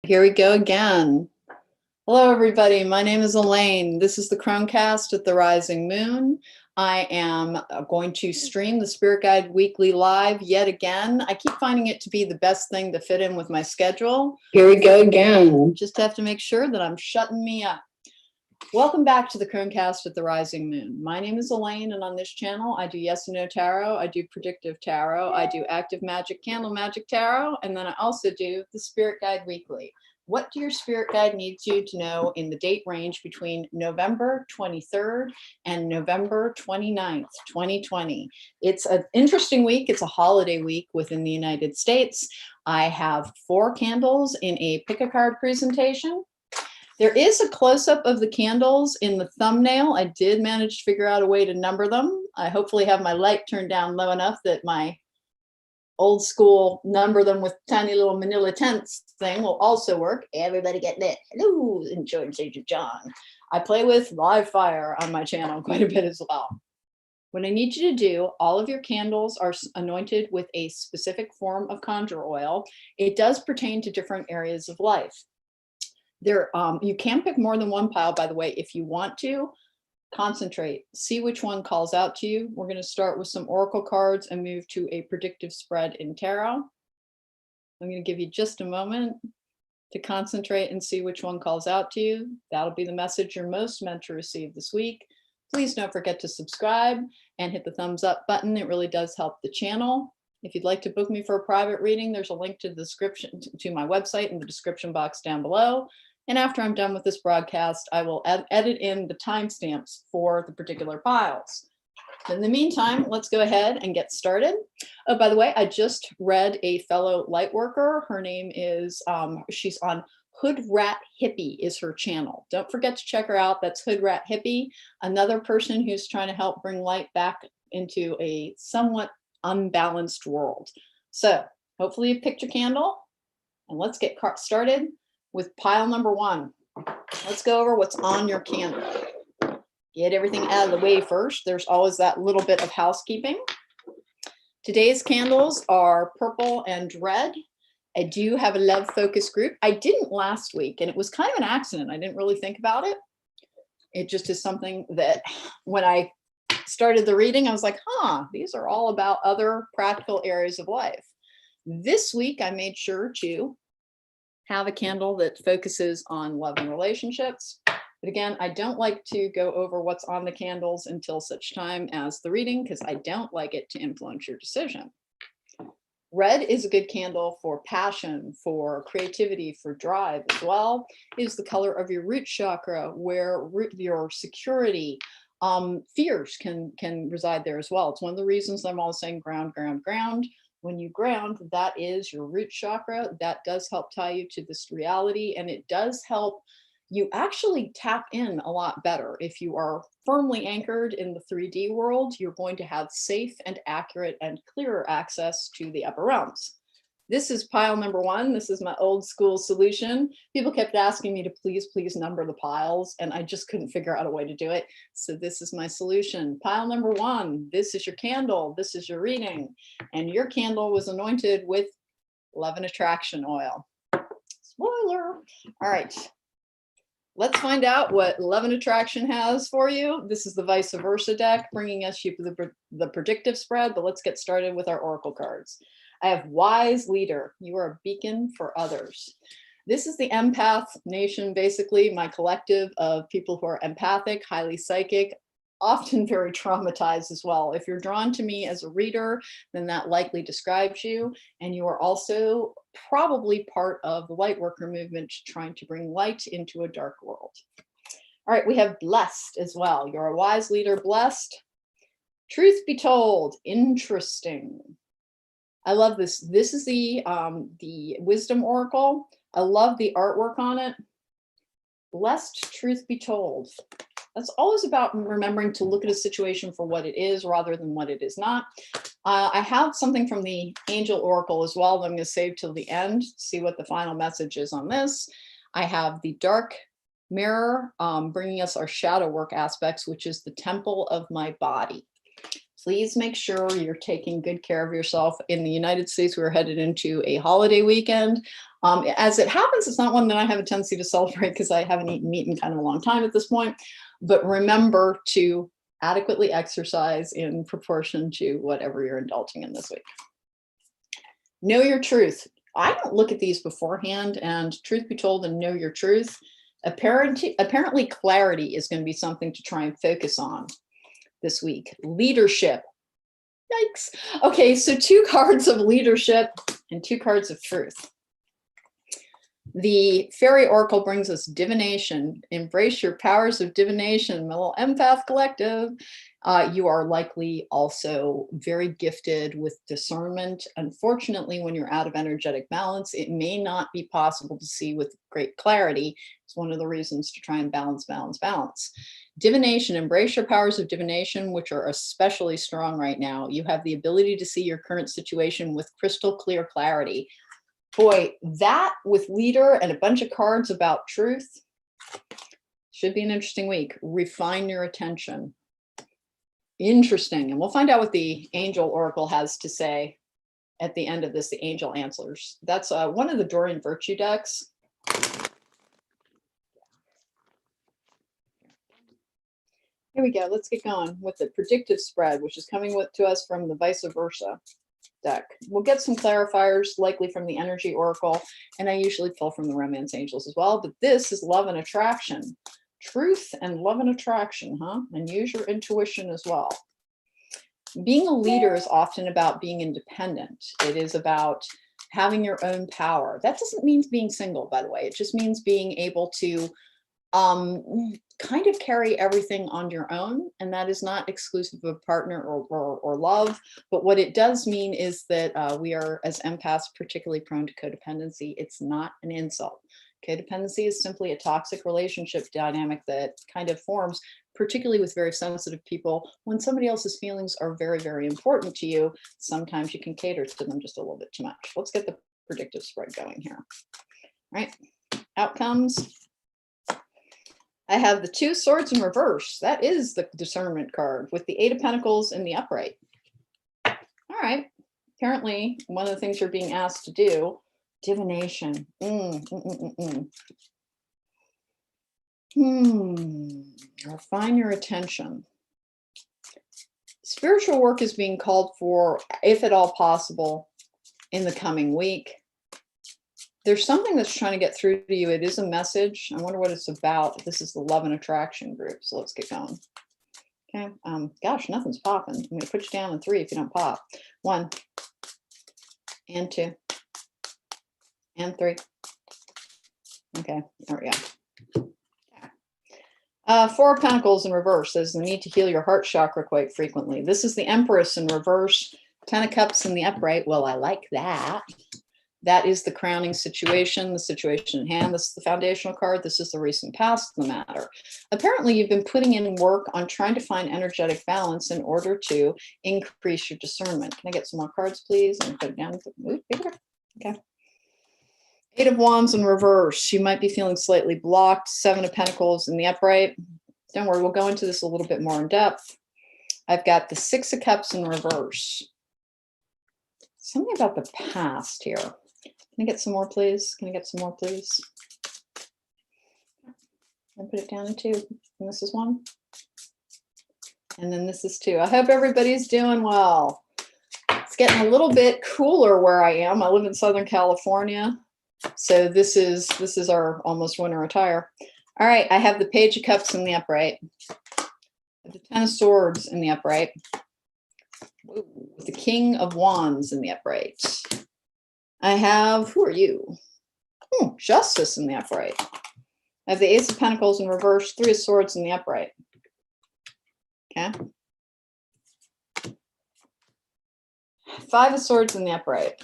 Here we go again. Hello, everybody. My name is Elaine. This is the Chromecast at the Rising Moon. I am going to stream the Spirit Guide Weekly Live yet again. I keep finding it to be the best thing to fit in with my schedule. Here we go again. Just have to make sure that I'm shutting me up. Welcome back to the Chromecast at the Rising Moon. My name is Elaine, and on this channel, I do yes and no tarot, I do predictive tarot, I do active magic, candle magic tarot, and then I also do the Spirit Guide Weekly. What do your spirit guide needs you to know in the date range between November 23rd and November 29th, 2020? It's an interesting week. It's a holiday week within the United States. I have 4 candles in a pick-a-card presentation. There is a close-up of the candles in the thumbnail. I did manage to figure out a way to number them. I hopefully have my light turned down low enough that my old school number them with tiny little manila tents thing will also work. Everybody get lit. Hello, enjoy Sage John. I play with live fire on my channel quite a bit as well. What I need you to do, all of your candles are anointed with a specific form of conjure oil. It does pertain to different areas of life. You can pick more than one pile, by the way, if you want to. Concentrate, see which one calls out to you. We're going to start with some oracle cards and move to a predictive spread in tarot. I'm going to give you just a moment to concentrate and see which one calls out to you. That'll be the message you're most meant to receive this week. Please don't forget to subscribe and hit the thumbs up button. It really does help the channel. If you'd like to book me for a private reading, there's a link to the description to my website in the description box down below. And after I'm done with this broadcast, I will edit in the timestamps for the particular piles. In the meantime, let's go ahead and get started. Oh, by the way, I just read a fellow light worker. Her name is, she's on Hood Rat Hippie is her channel. Don't forget to check her out. That's Hood Rat Hippie, another person who's trying to help bring light back into a somewhat unbalanced world. So hopefully you picked your candle, and let's get started with pile number 1. Let's go over what's on your candle. Get everything out of the way first. There's always that little bit of housekeeping. Today's candles are purple and red. I do have a love focus group. I didn't last week, and it was kind of an accident. I didn't really think about it. It just is something that when I started the reading, I was like, these are all about other practical areas of life. This week, I made sure to have a candle that focuses on love and relationships. But again, I don't like to go over what's on the candles until such time as the reading, because I don't like it to influence your decision. Red is a good candle for passion, for creativity, for drive as well. It is the color of your root chakra, where your security, fears can reside there as well. It's one of the reasons I'm always saying ground, ground, ground. When you ground, that is your root chakra. That does help tie you to this reality, and it does help you actually tap in a lot better. If you are firmly anchored in the 3D world, you're going to have safe and accurate and clearer access to the upper realms. This is pile number 1. This is my old school solution. People kept asking me to please number the piles, and I just couldn't figure out a way to do it. So this is my solution. Pile number 1, this is your candle. This is your reading. And your candle was anointed with love and attraction oil. Spoiler. All right. Let's find out what love and attraction has for you. This is the vice versa deck, bringing us to the predictive spread, but let's get started with our oracle cards. I have wise leader. You are a beacon for others. This is the empath nation, basically my collective of people who are empathic, highly psychic, often very traumatized as well. If you're drawn to me as a reader, then that likely describes you. And you are also probably part of the light worker movement, trying to bring light into a dark world. All right, we have blessed as well. You're a wise leader, blessed. Truth be told, interesting. I love this. This is the wisdom oracle. I love the artwork on it. Blessed, truth be told. That's always about remembering to look at a situation for what it is rather than what it is not. I have something from the angel oracle as well that I'm going to save till the end, see what the final message is on this. I have the dark mirror bringing us our shadow work aspects, which is the temple of my body. Please make sure you're taking good care of yourself. In the United States, we're headed into a holiday weekend. As it happens, it's not one that I have a tendency to celebrate because I haven't eaten meat in kind of a long time at this point. But remember to adequately exercise in proportion to whatever you're indulging in this week. Know your truth. I don't look at these beforehand, and truth be told, and know your truth. Apparently, clarity is going to be something to try and focus on this week. Leadership. Yikes. Okay, so 2 cards of leadership and 2 cards of truth. The Fairy Oracle brings us divination. Embrace your powers of divination, my little empath collective. You are likely also very gifted with discernment. Unfortunately, when you're out of energetic balance, it may not be possible to see with great clarity. It's one of the reasons to try and balance. Divination, embrace your powers of divination, which are especially strong right now. You have the ability to see your current situation with crystal clear clarity. Boy, that with leader and a bunch of cards about truth should be an interesting week. Refine your attention. Interesting. And we'll find out what the Angel Oracle has to say at the end of this, the Angel Answers. That's one of the Dorian Virtue decks. Here we go. Let's get going with the predictive spread, which is coming to us from the Vice Versa deck. We'll get some clarifiers, likely from the Energy Oracle, and I usually pull from the Romance Angels as well, but this is love and attraction. Truth and love and attraction, huh? And use your intuition as well. Being a leader is often about being independent. It is about having your own power. That doesn't mean being single, by the way. It just means being able to kind of carry everything on your own, and that is not exclusive of partner or love. But what it does mean is that we are, as empaths, particularly prone to codependency. It's not an insult. Codependency is simply a toxic relationship dynamic that kind of forms, particularly with very sensitive people. When somebody else's feelings are very, very important to you, sometimes you can cater to them just a little bit too much. Let's get the predictive spread going here. All right, outcomes. I have the 2 swords in reverse. That is the discernment card with the 8 of Pentacles in the upright. All right. Apparently, one of the things you're being asked to do, divination. Refine your attention. Spiritual work is being called for, if at all possible, in the coming week. There's something that's trying to get through to you. It is a message. I wonder what it's about. This is the Love and Attraction group. So let's get going. Okay. Gosh, nothing's popping. I'm going to put you down in 3 if you don't pop. 1 and 2 and 3. Okay. There we go. 4 of Pentacles in reverse. There's the need to heal your heart chakra quite frequently. This is the Empress in reverse. 10 of Cups in the upright. Well, I like that. That is the crowning situation, the situation at hand. This is the foundational card. This is the recent past of the matter. Apparently, you've been putting in work on trying to find energetic balance in order to increase your discernment. Can I get some more cards, please? And put it down. Okay. 8 of Wands in reverse. You might be feeling slightly blocked. 7 of Pentacles in the upright. Don't worry, we'll go into this a little bit more in depth. I've got the 6 of Cups in reverse. Something about the past here. Can I get some more, please? Can I get some more, please? I put it down in 2. And this is 1. And then this is 2. I hope everybody's doing well. It's getting a little bit cooler where I am. I live in Southern California. So this is our almost winter attire. All right, I have the Page of Cups in the upright. The 10 of Swords in the upright. With the King of Wands in the upright. I have, who are you? Justice in the upright. I have the Ace of Pentacles in reverse, 3 of Swords in the upright. Okay. 5 of Swords in the upright.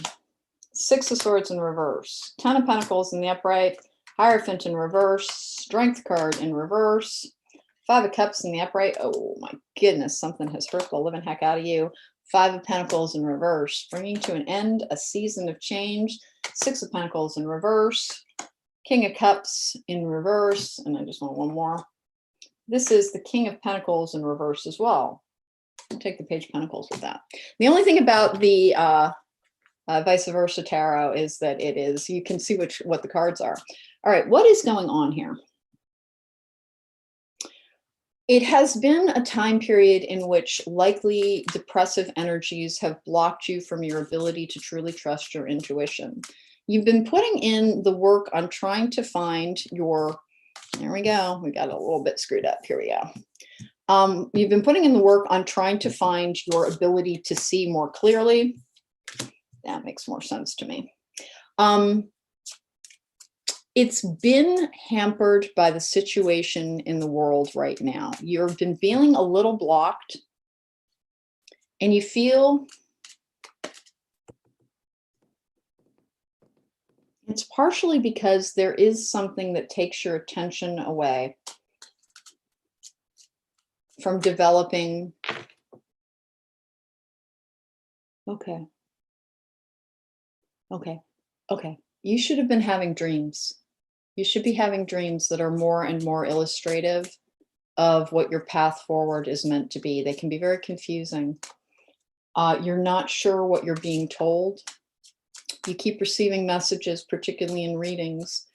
6 of Swords in reverse. 10 of Pentacles in the upright. Hierophant in reverse. Strength card in reverse. 5 of Cups in the upright. Oh my goodness, something has hurt the living heck out of you. 5 of Pentacles in reverse, bringing to an end a season of change. 6 of Pentacles in reverse. King of Cups in reverse. And I just want one more. This is the King of Pentacles in reverse as well. I'll take the Page of Pentacles with that. The only thing about the vice versa tarot is that it is, you can see what the cards are. All right, what is going on here? It has been a time period in which likely depressive energies have blocked you from your ability to truly trust your intuition. You've been putting in the work on trying to find your, there we go, we got a little bit screwed up, here we go. You've been putting in the work on trying to find your ability to see more clearly. That makes more sense to me. It's been hampered by the situation in the world right now. You've been feeling a little blocked, and you feel it's partially because there is something that takes your attention away from developing. Okay. You should have been having dreams. You should be having dreams that are more and more illustrative of what your path forward is meant to be. They can be very confusing. You're not sure what you're being told. You keep receiving messages, particularly in readings,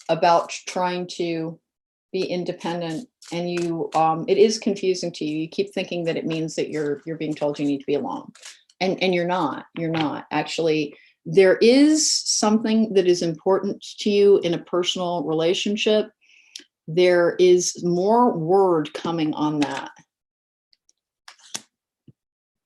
about trying to be independent, and you it is confusing to you. You keep thinking that it means that you're being told you need to be alone, and you're not. You're not actually. There is something that is important to you in a personal relationship. There is more word coming on that.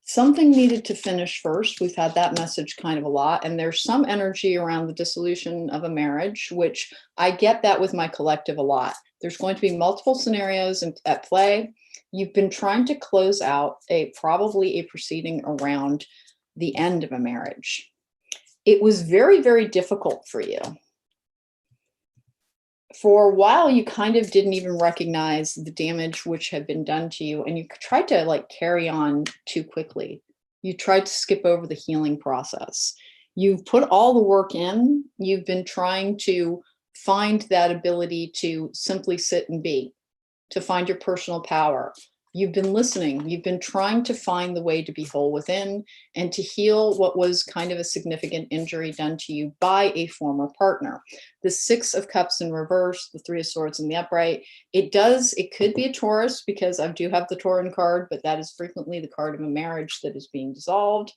Something needed to finish first. We've had that message kind of a lot. And there's some energy around the dissolution of a marriage, which I get that with my collective a lot. There's going to be multiple scenarios at play. You've been trying to close out probably a proceeding around the end of a marriage. It was very, very difficult for you. For a while, you kind of didn't even recognize the damage which had been done to you, and you tried to carry on too quickly. You tried to skip over the healing process. You've put all the work in. You've been trying to find that ability to simply sit and be, to find your personal power. You've been listening. You've been trying to find the way to be whole within and to heal what was kind of a significant injury done to you by a former partner. The Six of Cups in reverse, the Three of Swords in the upright. It could be a Taurus, because I do have the Tauran card, but that is frequently the card of a marriage that is being dissolved.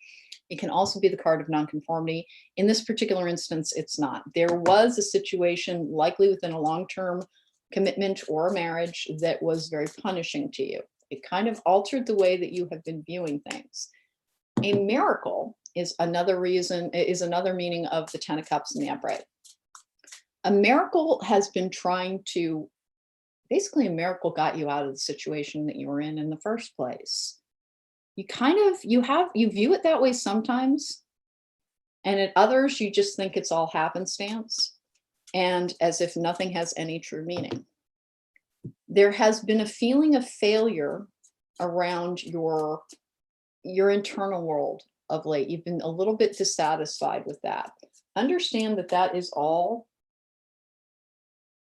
It can also be the card of nonconformity. In this particular instance, it's not. There was a situation, likely within a long-term commitment or a marriage, that was very punishing to you. It kind of altered the way that you have been viewing things. A miracle is another meaning of the Ten of Cups in the upright. A miracle has been trying to, basically a miracle got you out of the situation that you were in the first place. You view it that way sometimes, and at others, you just think it's all happenstance, and as if nothing has any true meaning. There has been a feeling of failure around your internal world of late. You've been a little bit dissatisfied with that. Understand that that is all.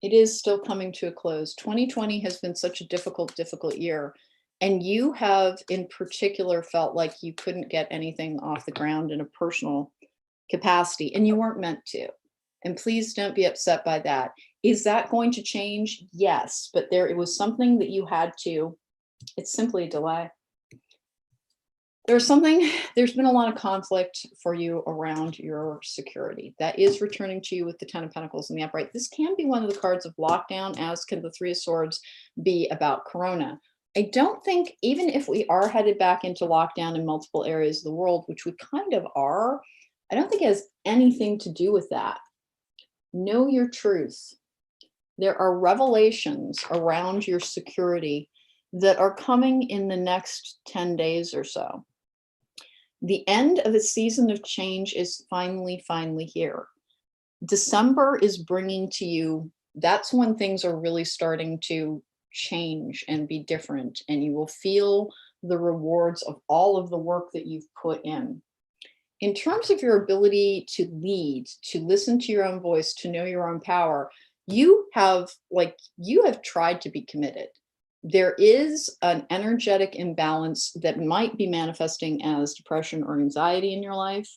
It is still coming to a close. 2020 has been such a difficult year. And you have in particular felt like you couldn't get anything off the ground in a personal capacity, and you weren't meant to. And please don't be upset by that. Is that going to change? Yes, but it was something that you had to, it's simply a delay. There's been a lot of conflict for you around your security. That is returning to you with the Ten of Pentacles in the upright. This can be one of the cards of lockdown, as can the Three of Swords be about Corona. I don't think, even if we are headed back into lockdown in multiple areas of the world, which we kind of are, I don't think it has anything to do with that. Know your truth. There are revelations around your security that are coming in the next 10 days or so. The end of a season of change is finally here. December is bringing to you, that's when things are really starting to change and be different, and you will feel the rewards of all of the work that you've put in. In terms of your ability to lead, to listen to your own voice, to know your own power, you have tried to be committed. there is an energetic imbalance that might be manifesting as depression or anxiety in your life,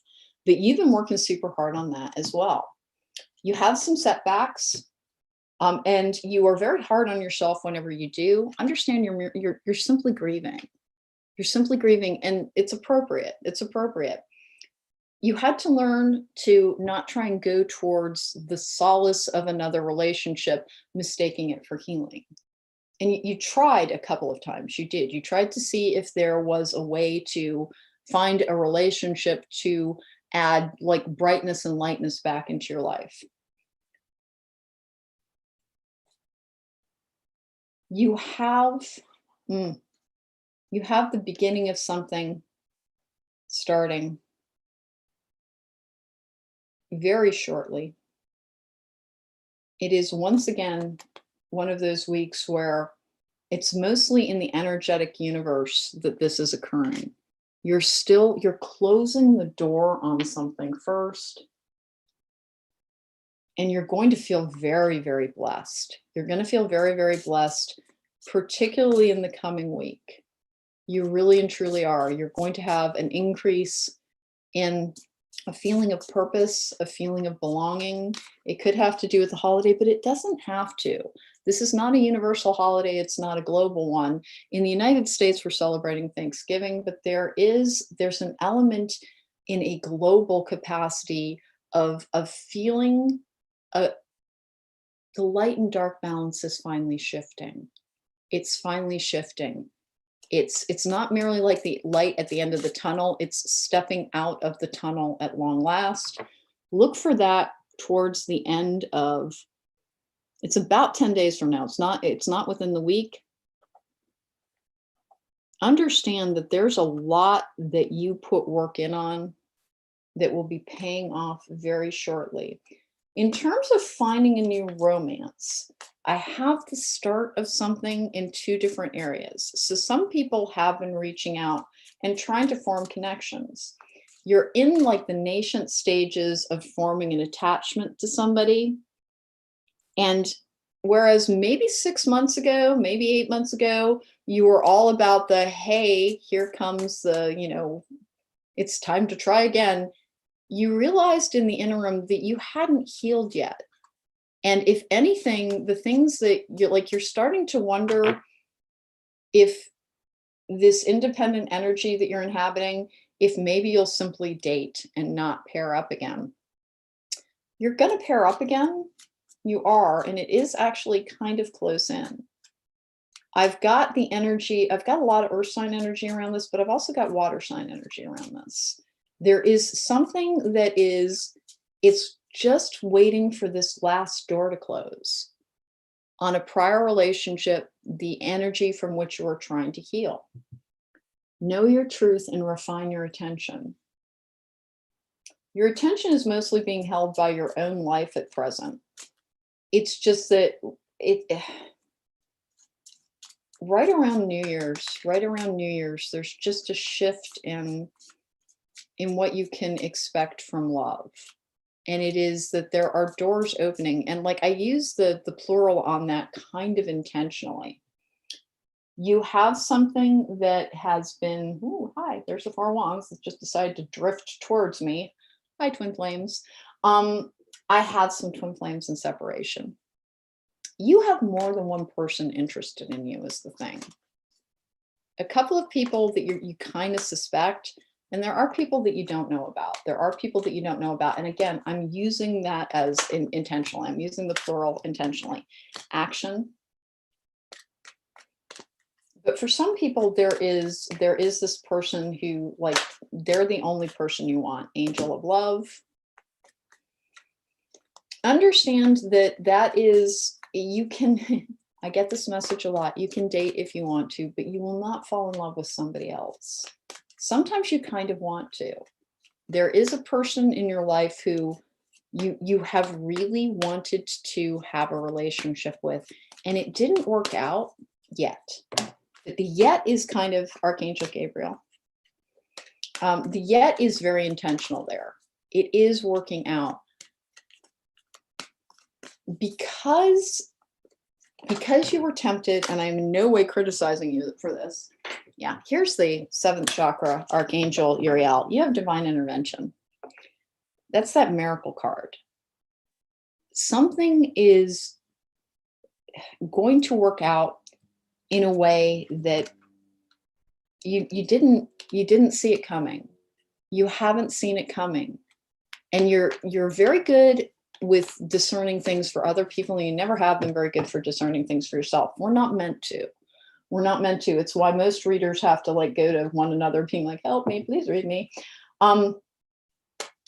but you've been working super hard on that as well. You have some setbacks, and you are very hard on yourself whenever you do. Understand you're simply grieving. You're simply grieving, and it's appropriate. It's appropriate. You had to learn to not try and go towards the solace of another relationship, mistaking it for healing. And you tried a couple of times. You did. You tried to see if there was a way to find a relationship to add like brightness and lightness back into your life. You have, you have the beginning of something starting very shortly. It is once again one of those weeks where it's mostly in the energetic universe that this is occurring. You're closing the door on something first, and you're going to feel very, very blessed. You're going to feel very, very blessed, particularly in the coming week. You really and truly are. You're going to have an increase in a feeling of purpose, a feeling of belonging. It could have to do with the holiday, but it doesn't have to. This is not a universal holiday. It's not a global one. In the United States, we're celebrating Thanksgiving, but there's an element in a global capacity of feeling the light and dark balance is finally shifting. It's finally shifting. It's not merely like the light at the end of the tunnel, it's stepping out of the tunnel at long last. Look for that towards the end of, it's about 10 days from now. It's not within the week. Understand that there's a lot that you put work in on that will be paying off very shortly. In terms of finding a new romance, I have the start of something in two different areas. So some people have been reaching out and trying to form connections. You're in like the nascent stages of forming an attachment to somebody. And whereas maybe 6 months ago, maybe 8 months ago, you were all about the, hey, here comes the, it's time to try again. You realized in the interim that you hadn't healed yet. And if anything, the things that you're starting to wonder if this independent energy that you're inhabiting, if maybe you'll simply date and not pair up again. You're going to pair up again. You are, and it is actually kind of close in. I've got the energy, I've got a lot of earth sign energy around this, but I've also got water sign energy around this. There is something that it's just waiting for this last door to close on a prior relationship, the energy from which you are trying to heal. Know your truth and refine your attention. Your attention is mostly being held by your own life at present. It's just that right around New Year's, there's just a shift in what you can expect from love. And it is that there are doors opening. And like I use the plural on that kind of intentionally. You have something that has been, ooh, hi, there's the Four Wands that just decided to drift towards me. Hi, twin flames. I had some twin flames in separation. You have more than one person interested in you is the thing. A couple of people that you kind of suspect, and there are people that you don't know about. There are people that you don't know about. And again, I'm using that as intentionally. I'm using the plural intentionally. Action. But for some people, there is this person who, like, they're the only person you want. Angel of love. Understand that is, you can, I get this message a lot. You can date if you want to, but you will not fall in love with somebody else. Sometimes you kind of want to. There is a person in your life who you have really wanted to have a relationship with, and it didn't work out yet. But the yet is kind of Archangel Gabriel. The yet is very intentional there. It is working out. Because because you were tempted, and I'm in no way criticizing you for this. Yeah, here's the 7th chakra, Archangel Uriel. You have divine intervention. That's that miracle card. Something is going to work out in a way that you didn't see it coming. You haven't seen it coming. And you're very good with discerning things for other people, and you never have been very good for discerning things for yourself. We're not meant to. We're not meant to. It's why most readers have to like go to one another being like, help me, please read me.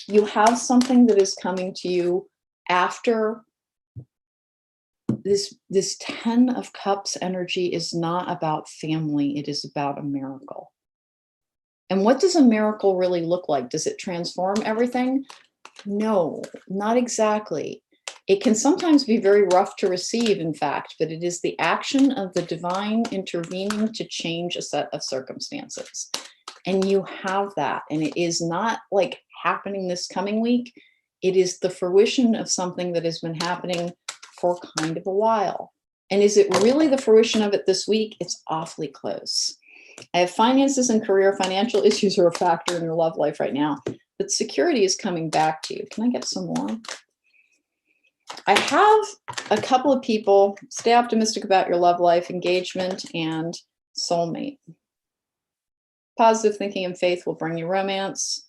You have something that is coming to you after this 10 of Cups energy is not about family. It is about a miracle. And what does a miracle really look like? Does it transform everything? No, not exactly. It can sometimes be very rough to receive, in fact, but it is the action of the divine intervening to change a set of circumstances. And you have that. And it is not like happening this coming week. It is the fruition of something that has been happening for kind of a while. And is it really the fruition of it this week? It's awfully close. I have finances and career. Financial issues are a factor in your love life right now, but security is coming back to you. Can I get some more? I have a couple of people. Stay optimistic about your love life, engagement, and soulmate. Positive thinking and faith will bring you romance.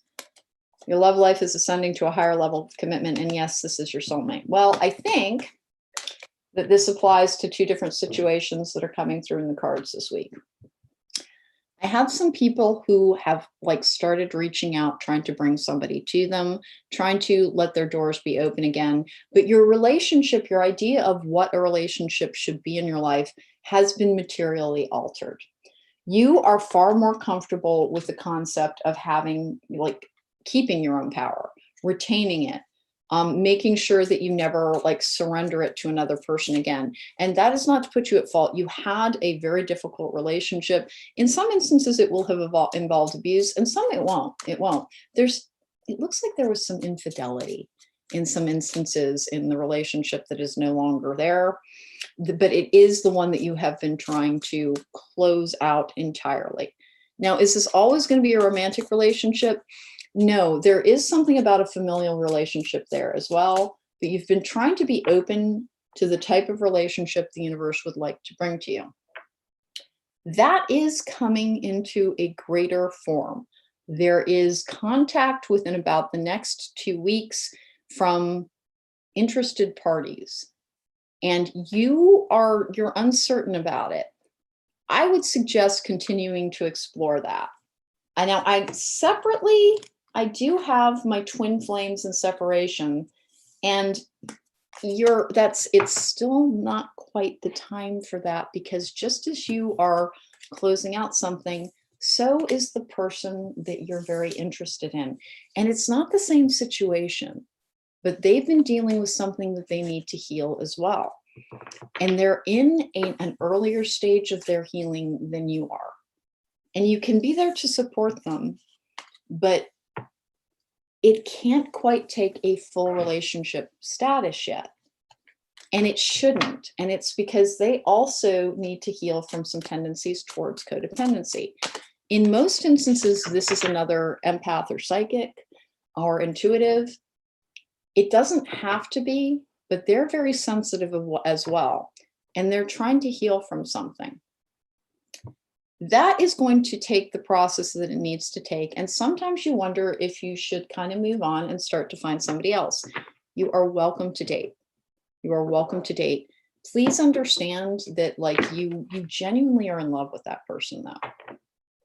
Your love life is ascending to a higher level of commitment. And yes, this is your soulmate. Well, I think that this applies to 2 different situations that are coming through in the cards this week. I have some people who have like started reaching out, trying to bring somebody to them, trying to let their doors be open again. But your relationship, your idea of what a relationship should be in your life has been materially altered. You are far more comfortable with the concept of having, like, keeping your own power, retaining it, making sure that you never like surrender it to another person again. And that is not to put you at fault. You had a very difficult relationship. In some instances, it will have involved abuse, and some it won't. It won't. It looks like there was some infidelity in some instances in the relationship that is no longer there. But it is the one that you have been trying to close out entirely. Now, is this always going to be a romantic relationship? No, there is something about a familial relationship there as well, but you've been trying to be open to the type of relationship the universe would like to bring to you. That is coming into a greater form. There is contact within about the next 2 weeks from interested parties, and you're uncertain about it. I would suggest continuing to explore that. And now I do have my twin flames in separation, and it's still not quite the time for that, because just as you are closing out something, so is the person that you're very interested in. And it's not the same situation, but they've been dealing with something that they need to heal as well. And they're in an earlier stage of their healing than you are. And you can be there to support them, but it can't quite take a full relationship status yet. And it shouldn't. And it's because they also need to heal from some tendencies towards codependency. In most instances, this is another empath or psychic or intuitive. It doesn't have to be, but they're very sensitive as well. And they're trying to heal from something. That is going to take the process that it needs to take. And sometimes you wonder if you should kind of move on and start to find somebody else. You are welcome to date. You are welcome to date. Please understand that like you genuinely are in love with that person though.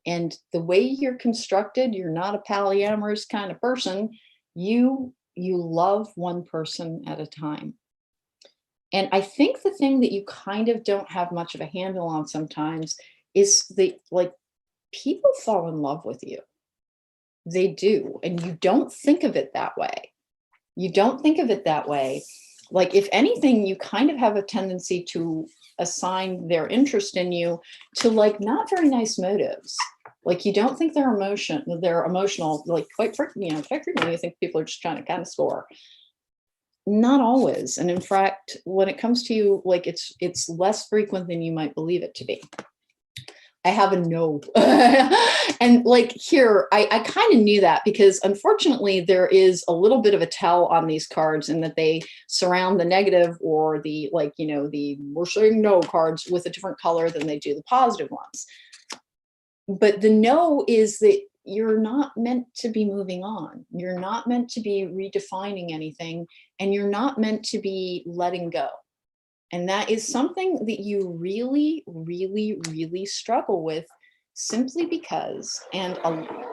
And the way you're constructed, you're not a polyamorous kind of person. You love one person at a time. And I think the thing that you kind of don't have much of a handle on sometimes is people fall in love with you. They do. And you don't think of it that way. You don't think of it that way. Like, if anything, you kind of have a tendency to assign their interest in you to like not very nice motives. Like, you don't think they're emotional. Like quite frequently, you think people are just trying to kind of score. Not always. And in fact, when it comes to you, like it's less frequent than you might believe it to be. I have a no. And like here, I kind of knew that because unfortunately there is a little bit of a tell on these cards in that they surround the negative or the like, the we're saying no cards with a different color than they do the positive ones. But the no is that you're not meant to be moving on. You're not meant to be redefining anything, and you're not meant to be letting go. And that is something that you really, really, really struggle with simply because, and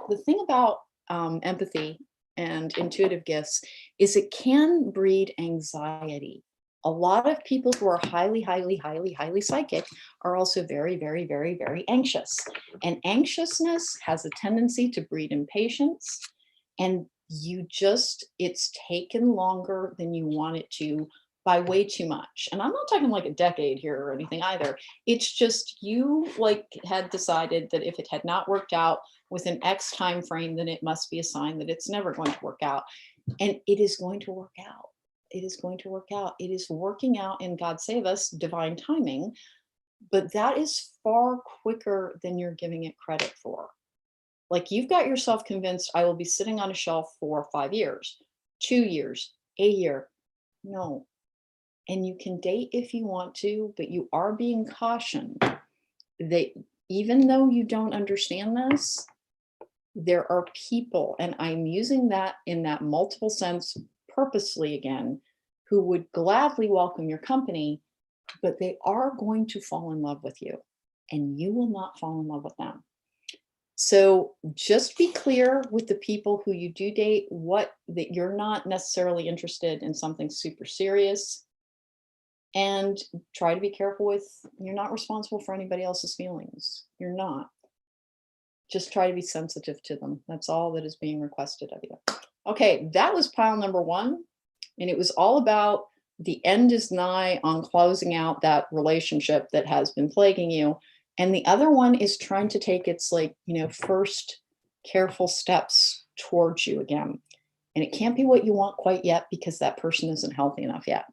the thing about empathy and intuitive gifts is it can breed anxiety. A lot of people who are highly, highly, highly, highly psychic are also very, very, very, very anxious. And anxiousness has a tendency to breed impatience. And it's taken longer than you want it to by way too much. And I'm not talking like a decade here or anything either. It's just you like had decided that if it had not worked out within X time frame, then it must be a sign that it's never going to work out. And it is going to work out. It is going to work out. It is working out in God save us, divine timing. But that is far quicker than you're giving it credit for. Like you've got yourself convinced I will be sitting on a shelf for 5 years, 2 years, a year. No. And you can date if you want to, but you are being cautioned that even though you don't understand this, there are people, and I'm using that in that multiple sense purposely again, who would gladly welcome your company, but they are going to fall in love with you, and you will not fall in love with them. So just be clear with the people who you do date, that you're not necessarily interested in something super serious. And try to be careful you're not responsible for anybody else's feelings. You're not. Just try to be sensitive to them. That's all that is being requested of you. Okay, that was pile number 1. And it was all about the end is nigh on closing out that relationship that has been plaguing you. And the other one is trying to take its first careful steps towards you again. And it can't be what you want quite yet because that person isn't healthy enough yet.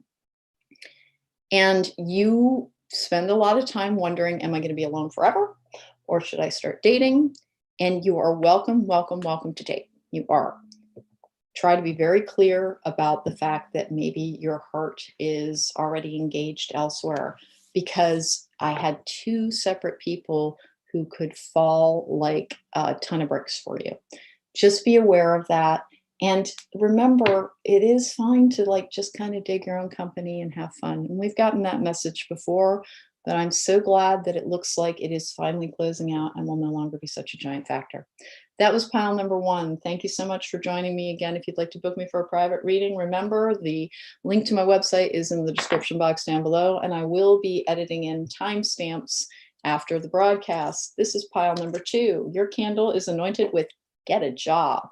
And you spend a lot of time wondering, am I going to be alone forever? Or should I start dating? And you are welcome, welcome, welcome to date. You are. Try to be very clear about the fact that maybe your heart is already engaged elsewhere, because I had 2 separate people who could fall like a ton of bricks for you. Just be aware of that. And remember, it is fine to just kind of dig your own company and have fun. And we've gotten that message before, but I'm so glad that it looks like it is finally closing out and will no longer be such a giant factor. That was pile number 1. Thank you so much for joining me again. If you'd like to book me for a private reading, remember the link to my website is in the description box down below, and I will be editing in timestamps after the broadcast. This is pile number 2. Your candle is anointed with get a job.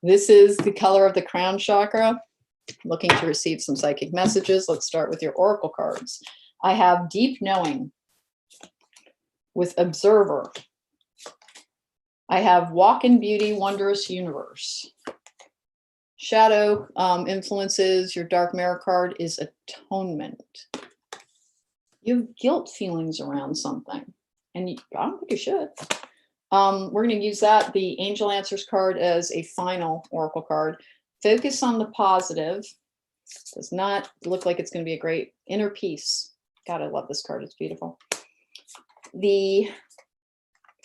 This is the color of the crown chakra. Looking to receive some psychic messages. Let's start with your oracle cards. I have deep knowing with observer. I have walk in beauty, wondrous universe. Shadow influences. Your dark mirror card is atonement. You have guilt feelings around something, and I don't think you should. We're going to use that, the Angel Answers card, as a final oracle card. Focus on the positive. Does not look like it's going to be a great inner peace. God, I love this card. It's beautiful. The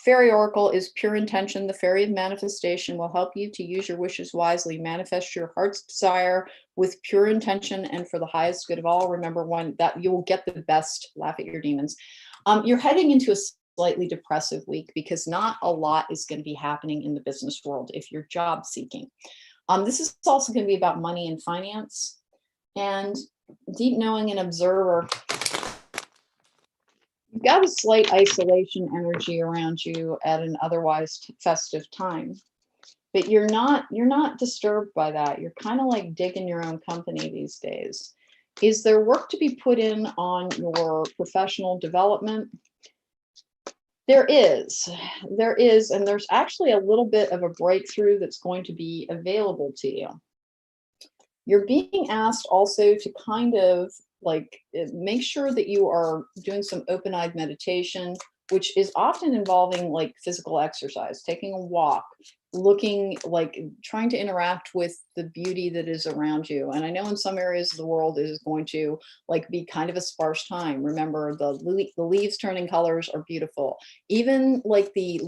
Fairy Oracle is pure intention. The Fairy of Manifestation will help you to use your wishes wisely. Manifest your heart's desire with pure intention and for the highest good of all. Remember that you will get the best. Laugh at your demons. You're heading into a slightly depressive week because not a lot is going to be happening in the business world if you're job seeking. This is also going to be about money and finance. And deep knowing and observer. You've got a slight isolation energy around you at an otherwise festive time, but you're not disturbed by that. You're kind of like digging your own company these days. Is there work to be put in on your professional development? There is, and there's actually a little bit of a breakthrough that's going to be available to you. You're being asked also to kind of like make sure that you are doing some open-eyed meditation, which is often involving like physical exercise, taking a walk, looking like trying to interact with the beauty that is around you. And I know in some areas of the world it is going to like be kind of a sparse time. Remember, the leaves turning colors are beautiful. Even like the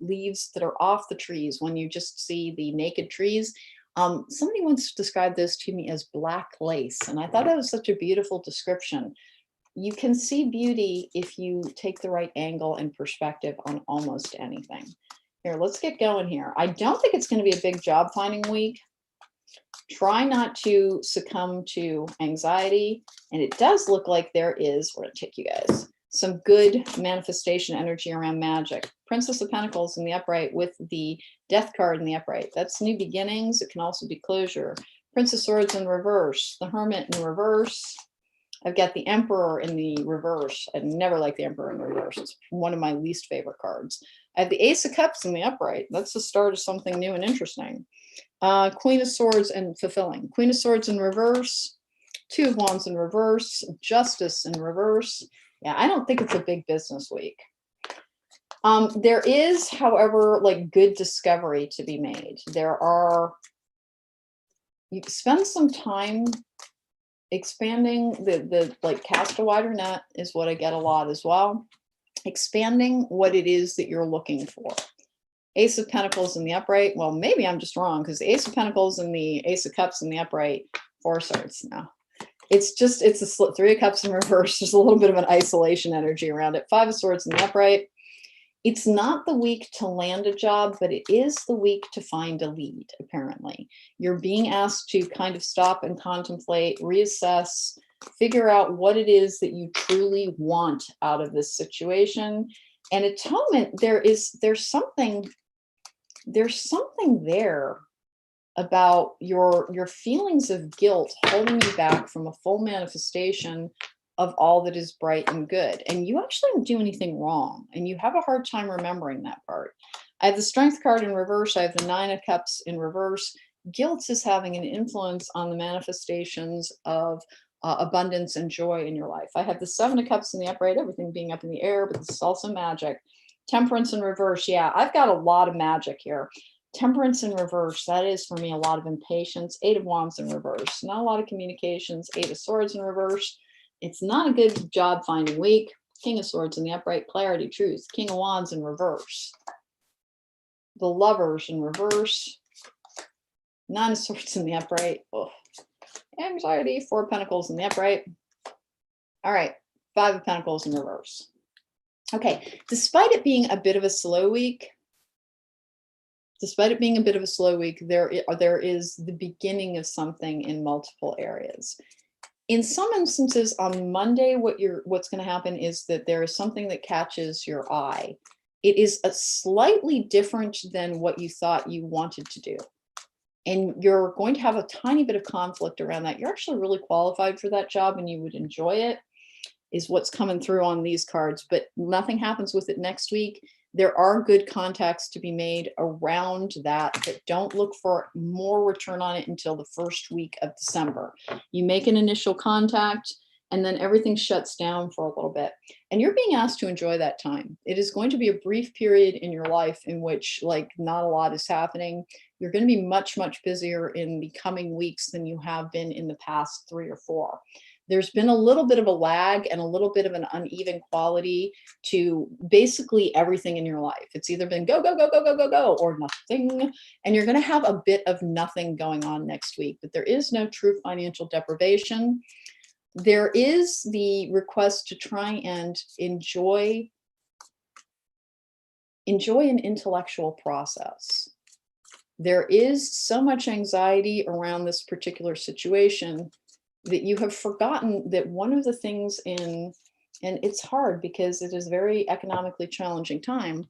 leaves that are off the trees, when you just see the naked trees. Somebody once described this to me as black lace, and I thought that was such a beautiful description. You can see beauty if you take the right angle and perspective on almost anything. Here, let's get going here. I don't think it's going to be a big job finding week. Try not to succumb to anxiety. And it does look like there is, we're going to take you guys, some good manifestation energy around magic. Princess of Pentacles in the upright with the Death card in the upright. That's new beginnings. It can also be closure. Prince of Swords in reverse. The Hermit in reverse. I've got the Emperor in the reverse. I never like the Emperor in the reverse. It's one of my least favorite cards. I have the Ace of Cups in the upright. That's the start of something new and interesting. Queen of Swords and fulfilling. Queen of Swords in reverse. Two of Wands in reverse. Justice in reverse. Yeah, I don't think it's a big business week. There is, however, like good discovery to be made. You spend some time expanding the like cast a wider net is what I get a lot as well. Expanding what it is that you're looking for. Ace of Pentacles in the upright. Well, maybe I'm just wrong because the Ace of Pentacles and the Ace of Cups in the upright. Four Swords. No, it's a Three of Cups in reverse. There's a little bit of an isolation energy around it. Five of Swords in the upright. It's not the week to land a job, but it is the week to find a lead, apparently. You're being asked to kind of stop and contemplate, reassess, figure out what it is that you truly want out of this situation. And atonement, there's something there about your feelings of guilt holding you back from a full manifestation of all that is bright and good. And you actually don't do anything wrong. And you have a hard time remembering that part. I have the Strength card in reverse. I have the Nine of Cups in reverse. Guilt is having an influence on the manifestations of abundance and joy in your life. I have the Seven of Cups in the upright, everything being up in the air, but this is also magic. Temperance in reverse. Yeah, I've got a lot of magic here. Temperance in reverse, that is for me a lot of impatience. Eight of Wands in reverse, not a lot of communications. Eight of Swords in reverse. It's not a good job finding week. King of Swords in the upright, clarity, truth. King of Wands in reverse. The Lovers in reverse. Nine of Swords in the upright. Oh. Anxiety. Four of Pentacles in the upright. All right. Five of Pentacles in reverse. Okay. Despite it being a bit of a slow week, there is the beginning of something in multiple areas. In some instances on Monday, what's going to happen is that there is something that catches your eye. It is a slightly different than what you thought you wanted to do. And you're going to have a tiny bit of conflict around that. You're actually really qualified for that job and you would enjoy it, is what's coming through on these cards, but nothing happens with it next week. There are good contacts to be made around that, but don't look for more return on it until the first week of December. You make an initial contact and then everything shuts down for a little bit. And you're being asked to enjoy that time. It is going to be a brief period in your life in which like not a lot is happening. You're going to be much, much busier in the coming weeks than you have been in the past 3 or 4. There's been a little bit of a lag and a little bit of an uneven quality to basically everything in your life. It's either been go, go, go, go, go, go, go, or nothing. And you're going to have a bit of nothing going on next week, but there is no true financial deprivation. There is the request to try and enjoy an intellectual process. There is so much anxiety around this particular situation that you have forgotten that one of the things and it's hard because it is a very economically challenging time,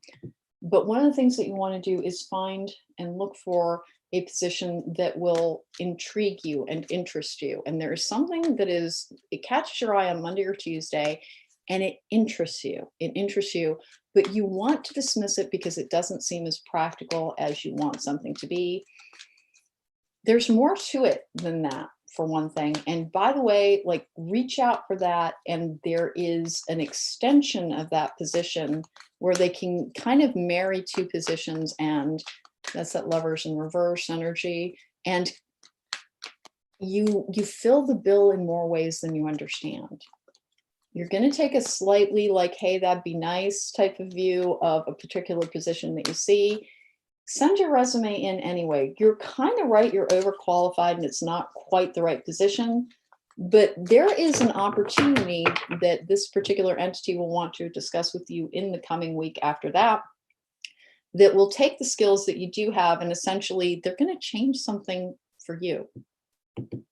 but one of the things that you want to do is find and look for a position that will intrigue you and interest you. And there is something that it catches your eye on Monday or Tuesday and it interests you, but you want to dismiss it because it doesn't seem as practical as you want something to be. there's more to it than that, for one thing. And by the way, like, reach out for that. And there is an extension of that position where they can kind of marry two positions, and that's that lovers in reverse energy. And you fill the bill in more ways than you understand. You're going to take a slightly like, hey, that'd be nice type of view of a particular position that you see. Send your resume in anyway. You're kind of right, you're overqualified and it's not quite the right position, but there is an opportunity that this particular entity will want to discuss with you in the coming week after that, that will take the skills that you do have, and essentially they're going to change something for you.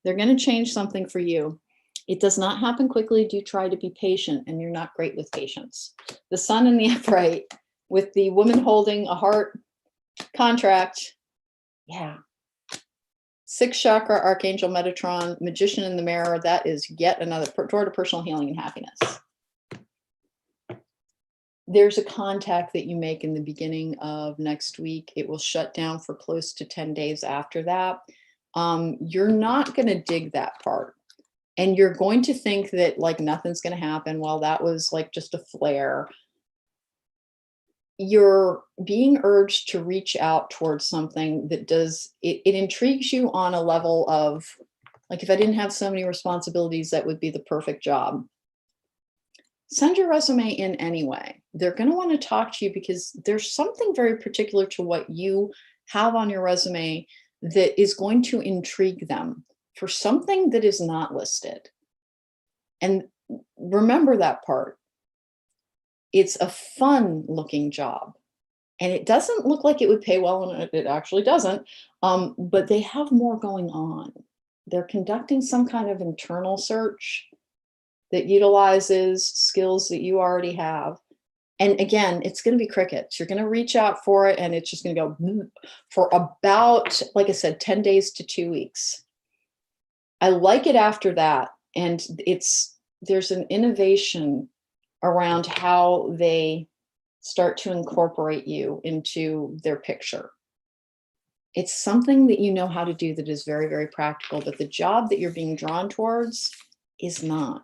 They're going to change something for you. It does not happen quickly. Do try to be patient, and you're not great with patience. The sun in the upright with the woman holding a heart contract. Yeah. 6th chakra, Archangel Metatron, magician in the mirror. That is yet another door to personal healing and happiness. There's a contact that you make in the beginning of next week. It will shut down for close to 10 days after that. You're not going to dig that part. And you're going to think that like nothing's going to happen. Well, that was like just a flare. You're being urged to reach out towards something that does, it intrigues you on a level of, like, if I didn't have so many responsibilities, that would be the perfect job. Send your resume in anyway. They're going to want to talk to you because there's something very particular to what you have on your resume that is going to intrigue them for something that is not listed. And remember that part. It's a fun looking job, and it doesn't look like it would pay well, and it actually doesn't, but they have more going on. They're conducting some kind of internal search that utilizes skills that you already have. And again, it's going to be crickets. You're going to reach out for it, and it's just going to go for about, like I said, 10 days to 2 weeks. I like it after that. And there's an innovation around how they start to incorporate you into their picture. It's something that you know how to do that is very, very practical, but the job that you're being drawn towards is not.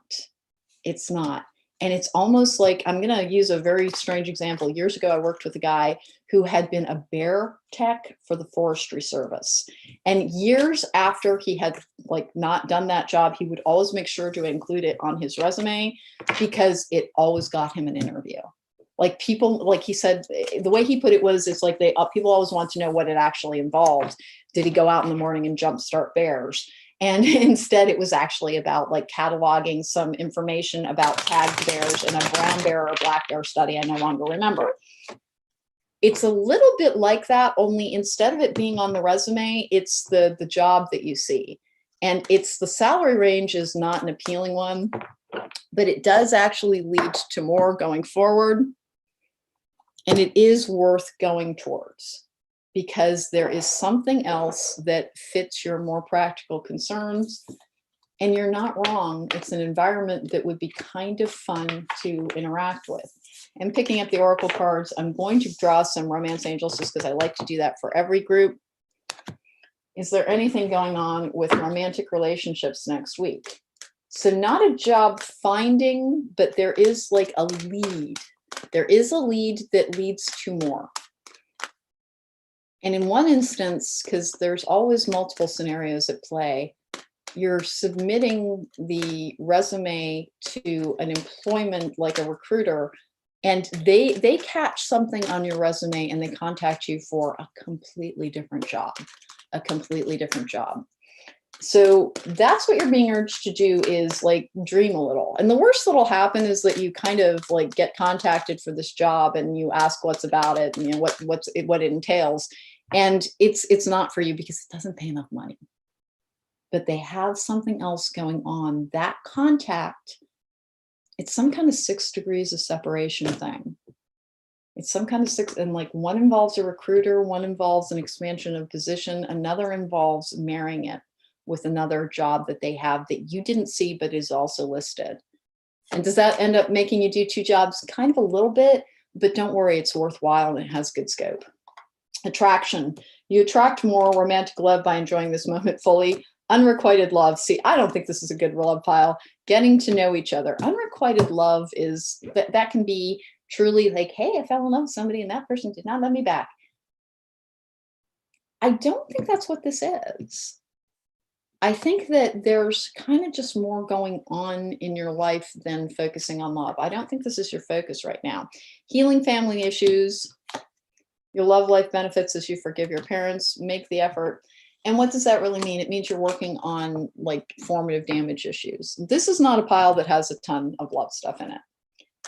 It's not. And it's almost like, I'm going to use a very strange example. Years ago, I worked with a guy who had been a bear tech for the Forestry Service. And years after he had like not done that job, he would always make sure to include it on his resume because it always got him an interview. Like people, like he said, the way he put it was, it's like people always want to know what it actually involved. Did he go out in the morning and jumpstart bears? And instead, it was actually about like cataloging some information about tagged bears in a brown bear or black bear study. I no longer remember. It's a little bit like that, only instead of it being on the resume, it's the job that you see. And it's the salary range is not an appealing one, but it does actually lead to more going forward. And it is worth going towards, because there is something else that fits your more practical concerns. And you're not wrong. It's an environment that would be kind of fun to interact with. And picking up the Oracle cards, I'm going to draw some romance angels just because I like to do that for every group. Is there anything going on with romantic relationships next week? So not a job finding, but there is like a lead. There is a lead that leads to more. And in one instance, because there's always multiple scenarios at play, you're submitting the resume to an employment, like a recruiter, and they catch something on your resume and they contact you for a completely different job, So that's what you're being urged to do, is like dream a little. And the worst that'll happen is that you kind of like get contacted for this job and you ask what's about it and what it entails. And it's not for you because it doesn't pay enough money. But they have something else going on. That contact, it's some kind of 6 degrees of separation thing. It's some kind of 6, and like one involves a recruiter, one involves an expansion of position, another involves marrying it with another job that they have that you didn't see but is also listed. And does that end up making you do 2 jobs? Kind of a little bit, but don't worry, it's worthwhile and it has good scope. Attraction. You attract more romantic love by enjoying this moment fully. Unrequited love. See, I don't think this is a good love pile. Getting to know each other. Unrequited love is that can be truly like, hey, I fell in love with somebody and that person did not love me back. I don't think that's what this is. I think that there's kind of just more going on in your life than focusing on love. I don't think this is your focus right now. Healing family issues, your love life benefits as you forgive your parents, make the effort. And what does that really mean? It means you're working on like formative damage issues. This is not a pile that has a ton of love stuff in it.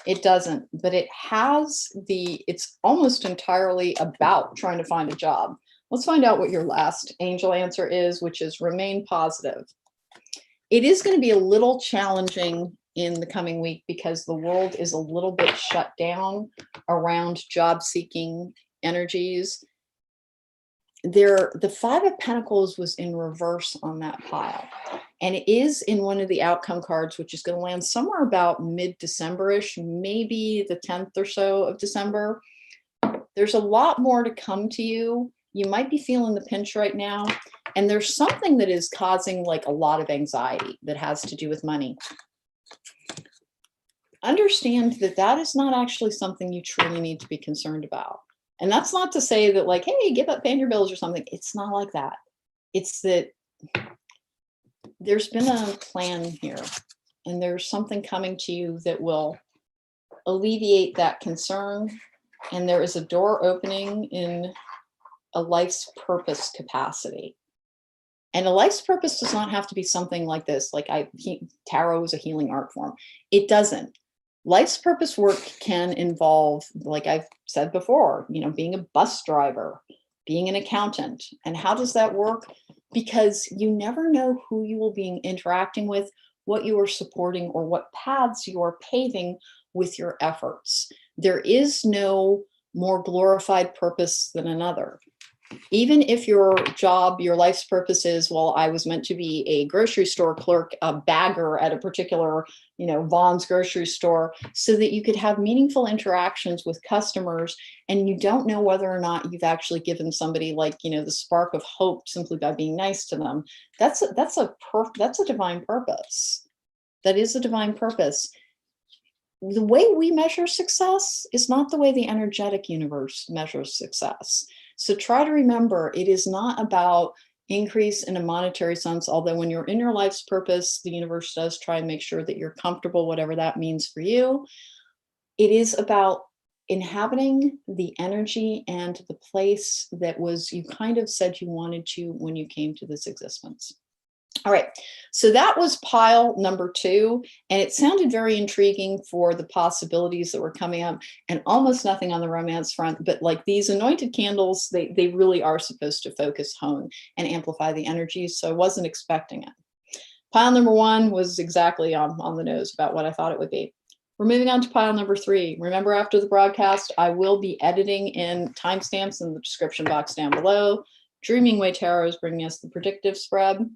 It doesn't, but it's almost entirely about trying to find a job. Let's find out what your last angel answer is, which is remain positive. It is going to be a little challenging in the coming week because the world is a little bit shut down around job seeking energies. The Five of Pentacles was in reverse on that pile. And it is in one of the outcome cards, which is going to land somewhere about mid-December-ish, maybe the 10th or so of December. There's a lot more to come to you. You might be feeling the pinch right now. And there's something that is causing like a lot of anxiety that has to do with money. Understand that that is not actually something you truly need to be concerned about. And that's not to say that like, hey, give up paying your bills or something. It's not like that. It's that there's been a plan here and there's something coming to you that will alleviate that concern. And there is a door opening in a life's purpose capacity. And a life's purpose does not have to be something like this. Like tarot is a healing art form. It doesn't. Life's purpose work can involve, like I've said before, being a bus driver, being an accountant. And how does that work? Because you never know who you will be interacting with, what you are supporting, or what paths you are paving with your efforts. There is no more glorified purpose than another. Even if your job, your life's purpose is, well, I was meant to be a grocery store clerk, a bagger at a particular, Vaughn's grocery store, so that you could have meaningful interactions with customers, and you don't know whether or not you've actually given somebody like, the spark of hope simply by being nice to them. That's a divine purpose. That is a divine purpose. The way we measure success is not the way the energetic universe measures success. So try to remember, it is not about increase in a monetary sense, although when you're in your life's purpose, the universe does try and make sure that you're comfortable, whatever that means for you. It is about inhabiting the energy and the place that you kind of said you wanted to when you came to this existence. All right, so that was pile number 2, and it sounded very intriguing for the possibilities that were coming up, and almost nothing on the romance front, but like these anointed candles, they really are supposed to focus, hone, and amplify the energies, so I wasn't expecting it. Pile number 1 was exactly on the nose about what I thought it would be. We're moving on to pile number 3. Remember, after the broadcast, I will be editing in timestamps in the description box down below. Dreaming Way Tarot is bringing us the predictive spread.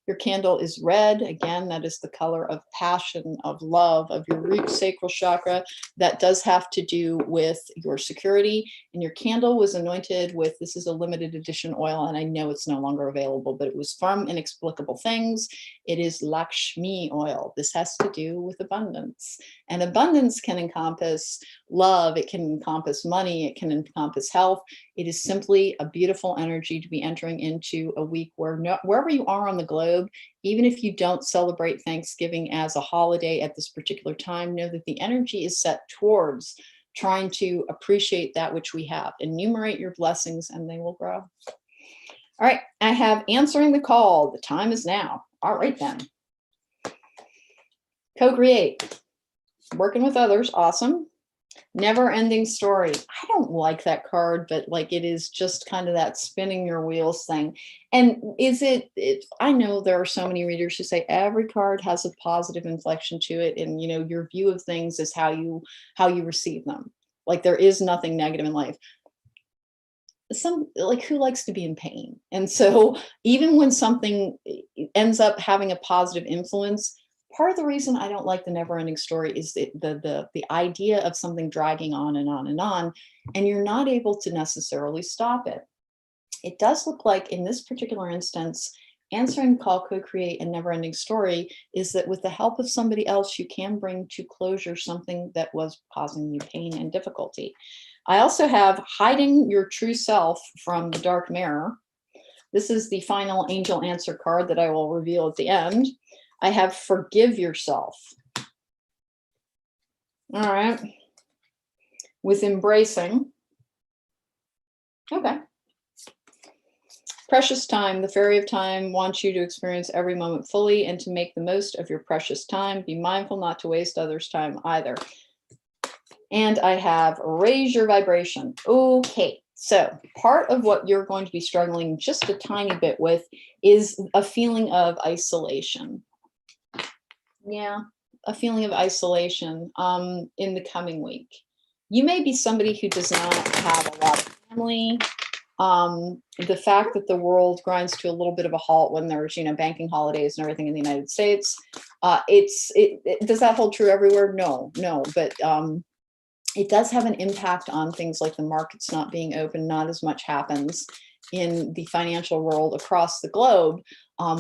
Your candle is red. Again, that is the color of passion, of love, of your root sacral chakra. That does have to do with your security. And your candle was anointed with, this is a limited edition oil, and I know it's no longer available, but it was from Inexplicable Things. It is Lakshmi oil. This has to do with abundance. And abundance can encompass love. It can encompass money. It can encompass health. It is simply a beautiful energy to be entering into a week where wherever you are on the globe, even if you don't celebrate Thanksgiving as a holiday at this particular time, know that the energy is set towards trying to appreciate that which we have. Enumerate your blessings and they will grow. All right, I have answering the call. The time is now. All right then. Co-create. Working with others. Awesome. Never ending story. I don't like that card, but like it is just kind of that spinning your wheels thing. And I know there are so many readers who say every card has a positive inflection to it. And, your view of things is how you receive them. Like there is nothing negative in life. Who likes to be in pain? And so even when something ends up having a positive influence, part of the reason I don't like the never ending story is the idea of something dragging on and on and on, and you're not able to necessarily stop it. It does look like in this particular instance, answering call, co-create, and never-ending story is that with the help of somebody else, you can bring to closure something that was causing you pain and difficulty. I also have hiding your true self from the dark mirror. This is the final angel answer card that I will reveal at the end. I have forgive yourself. All right. With embracing. Okay. Precious time. The fairy of time wants you to experience every moment fully and to make the most of your precious time. Be mindful not to waste others' time either. And I have raise your vibration. Okay. So part of what you're going to be struggling just a tiny bit with is a feeling of isolation. Yeah, a feeling of isolation in the coming week. You may be somebody who does not have a lot of family. The fact that the world grinds to a little bit of a halt when there's, banking holidays and everything in the United States, does that hold true everywhere? No, but it does have an impact on things like the markets not being open. Not as much happens in the financial world across the globe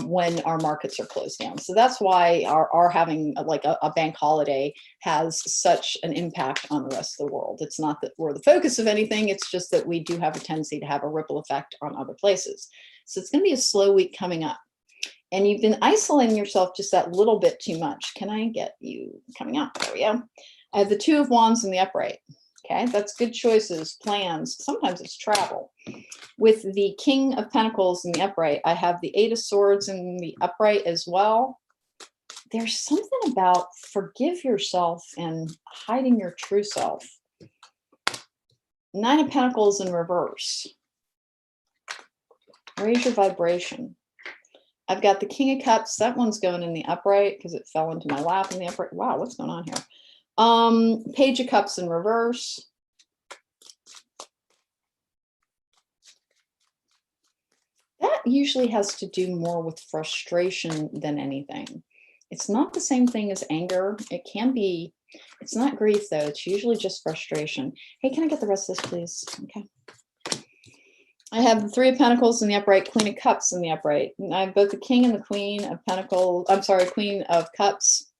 when our markets are closed down. So that's why our having a bank holiday has such an impact on the rest of the world. It's not that we're the focus of anything. It's just that we do have a tendency to have a ripple effect on other places. So it's going to be a slow week coming up. And you've been isolating yourself just that little bit too much. Can I get you coming up? There we go. I have the Two of Wands in the upright. Okay, that's good choices, plans. Sometimes it's travel. With the King of Pentacles in the upright, I have the Eight of Swords in the upright as well. There's something about forgive yourself and hiding your true self. Nine of Pentacles in reverse. Raise your vibration. I've got the King of Cups. That one's going in the upright because it fell into my lap in the upright. Wow, what's going on here? Page of Cups in reverse. That usually has to do more with frustration than anything. It's not the same thing as anger. It can be, it's not grief though. It's usually just frustration. Hey, can I get the rest of this, please? Okay. I have the Three of Pentacles in the upright, Queen of Cups in the upright. And I have both the King and the Queen of Pentacles. I'm sorry, Queen of Cups.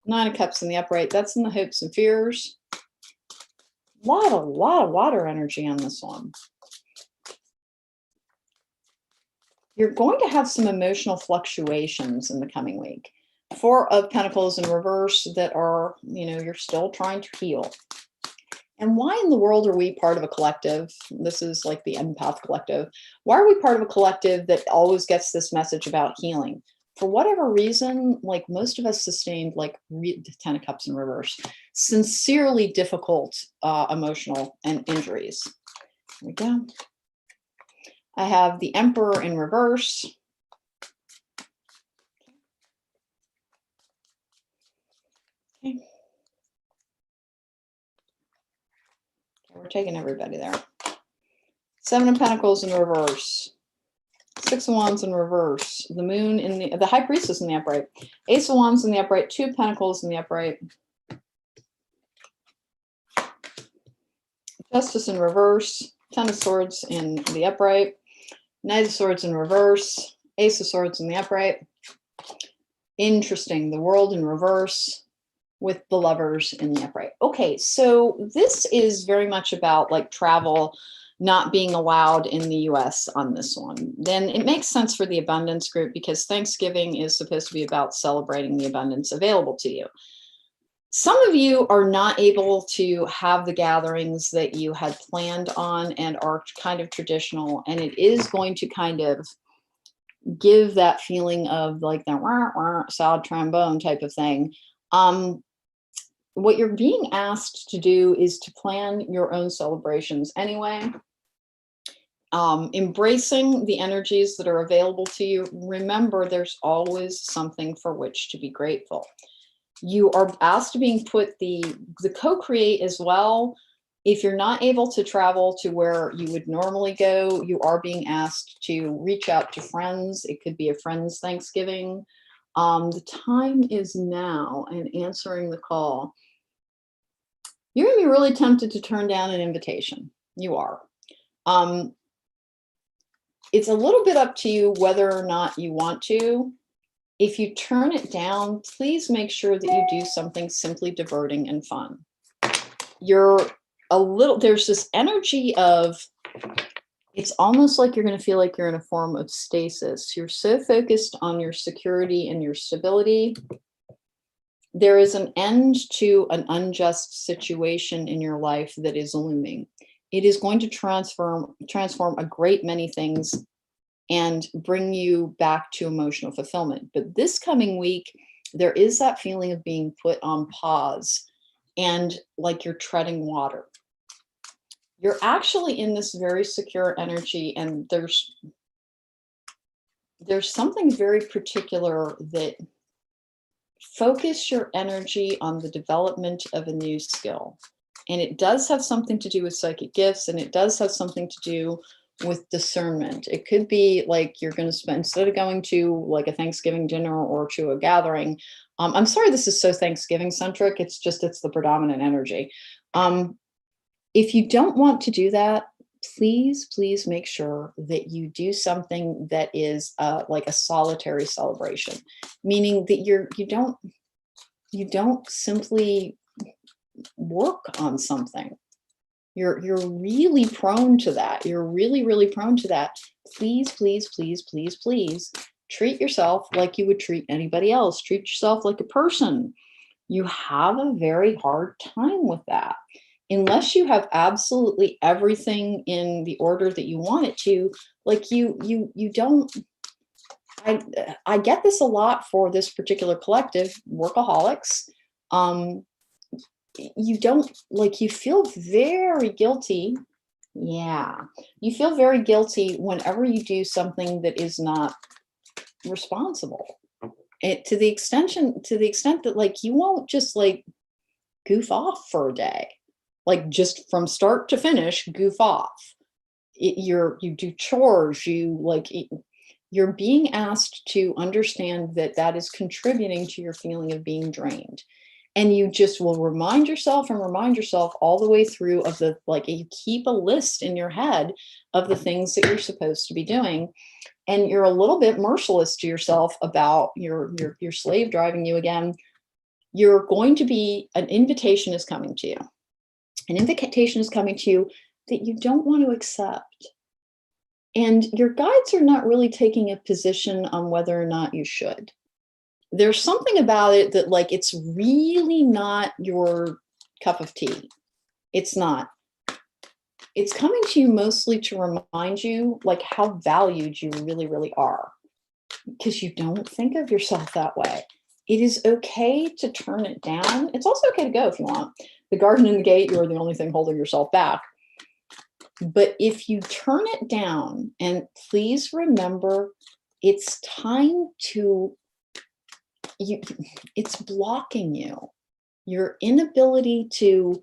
Nine of Cups in the upright. That's in the hopes and fears. A lot of water energy on this one. You're going to have some emotional fluctuations in the coming week. Four of Pentacles in reverse that are, you're still trying to heal. And why in the world are we part of a collective? This is like the empath collective. Why are we part of a collective that always gets this message about healing? For whatever reason, like most of us sustained Ten of Cups in reverse, sincerely difficult emotional and injuries. There we go. I have the Emperor in reverse. Okay. We're taking everybody there. Seven of Pentacles in reverse. Six of Wands in reverse. The Moon in the High Priestess in the upright. Ace of Wands in the upright. Two of Pentacles in the upright. Justice in reverse. Ten of Swords in the upright. Knight of Swords in reverse. Ace of Swords in the upright. Interesting. The World in reverse with the Lovers in the upright. Okay, so this is very much about like travel not being allowed in the US on this one. Then it makes sense for the abundance group because Thanksgiving is supposed to be about celebrating the abundance available to you. Some of you are not able to have the gatherings that you had planned on and are kind of traditional, and it is going to kind of give that feeling of like the wah, wah, sad trombone type of thing. What you're being asked to do is to plan your own celebrations anyway. Embracing the energies that are available to you. Remember, there's always something for which to be grateful. You are asked to being put the co-create as well. If you're not able to travel to where you would normally go, you are being asked to reach out to friends. It could be a friend's Thanksgiving. The time is now and answering the call. You're going to be really tempted to turn down an invitation. You are. it's a little bit up to you whether or not you want to. If you turn it down, please make sure that you do something simply diverting and fun. There's this energy of, it's almost like you're going to feel like you're in a form of stasis. You're so focused on your security and your stability. There is an end to an unjust situation in your life that is looming. It is going to transform a great many things and bring you back to emotional fulfillment. But this coming week, there is that feeling of being put on pause and like you're treading water. You're actually in this very secure energy, and there's something very particular that focus your energy on the development of a new skill. And it does have something to do with psychic gifts, and it does have something to do with discernment. It could be like you're going to spend, instead of going to like a Thanksgiving dinner or to a gathering, I'm sorry this is so Thanksgiving centric, it's the predominant energy. If you don't want to do that, please make sure that you do something that is like a solitary celebration, meaning that you don't simply work on something. You're really prone to that. You're really prone to that. Please treat yourself like you would treat anybody else. Treat yourself like a person. You have a very hard time with that. Unless you have absolutely everything in the order that you want it to, like you don't. I get this a lot for this particular collective, workaholics. You don't, like, you feel very guilty. Yeah, you feel very guilty whenever you do something that is not responsible. To the extent that like you won't just like goof off for a day, like just from start to finish, goof off. You do chores, you're being asked to understand that that is contributing to your feeling of being drained. And you just will remind yourself all the way through of the, like, you keep a list in your head of the things that you're supposed to be doing. And you're a little bit merciless to yourself about your slave driving you again. You're going to be, an invitation is coming to you. An invitation is coming to you that you don't want to accept. And your guides are not really taking a position on whether or not you should. There's something about it that, like, it's really not your cup of tea. It's not. It's coming to you mostly to remind you, like, how valued you really are, because you don't think of yourself that way. It is okay to turn it down. It's also okay to go if you want. The garden and the gate, you are the only thing holding yourself back. But if you turn it down, and please remember, it's time to, it's blocking you. Your inability to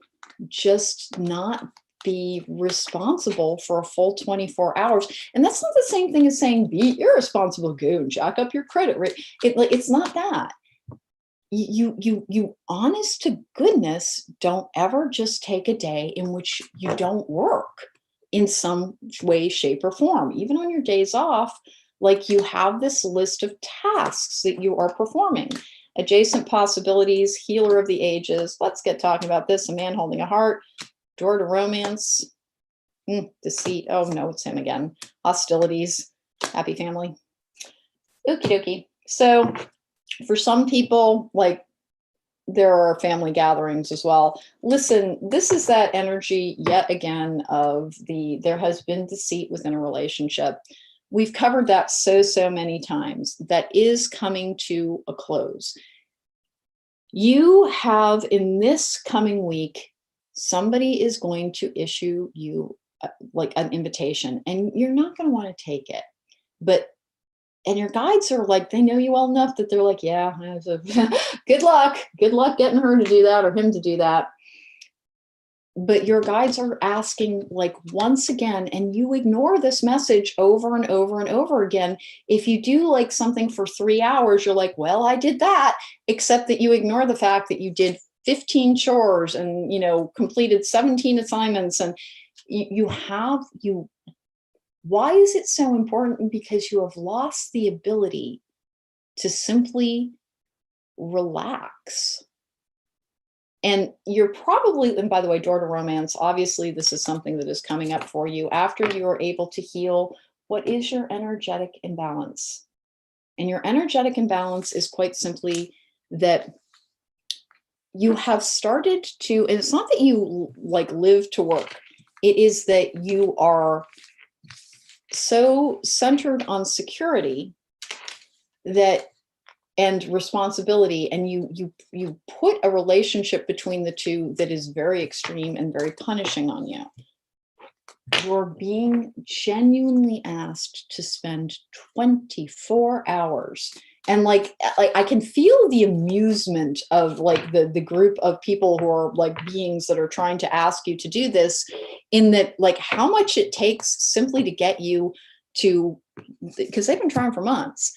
just not be responsible for a full 24 hours. And that's not the same thing as saying be irresponsible, goon, jack up your credit rate. It's not that. You honest to goodness, don't ever just take a day in which you don't work in some way, shape, or form. Even on your days off, like, you have this list of tasks that you are performing. Adjacent possibilities, healer of the ages. Let's get talking about this. A man holding a heart, door to romance, deceit. Oh no, it's him again. Hostilities, happy family. Okie dokie. So for some people, like, there are family gatherings as well. Listen, this is that energy yet again of there has been deceit within a relationship. We've covered that so many times. That is coming to a close. You have, in this coming week, somebody is going to issue you like an invitation, and you're not going to want to take it. And your guides are like, they know you well enough that they're like, yeah, good luck getting her to do that or him to do that. But your guides are asking, like, once again, and you ignore this message over and over again. If you do like something for 3 hours, you're like, well, I did that, except that you ignore the fact that you did 15 chores and, completed 17 assignments. And you Why is it so important? Because you have lost the ability to simply relax. And you're probably, and by the way, door to romance, obviously, this is something that is coming up for you after you are able to heal what is your energetic imbalance. And your energetic imbalance is quite simply that you have started to, and it's not that you like live to work, it is that you are so centered on security that and responsibility, and you put a relationship between the two that is very extreme and very punishing on you. You're being genuinely asked to spend 24 hours, and like I can feel the amusement of like the group of people who are like beings that are trying to ask you to do this, in that like how much it takes simply to get you to, because they've been trying for months.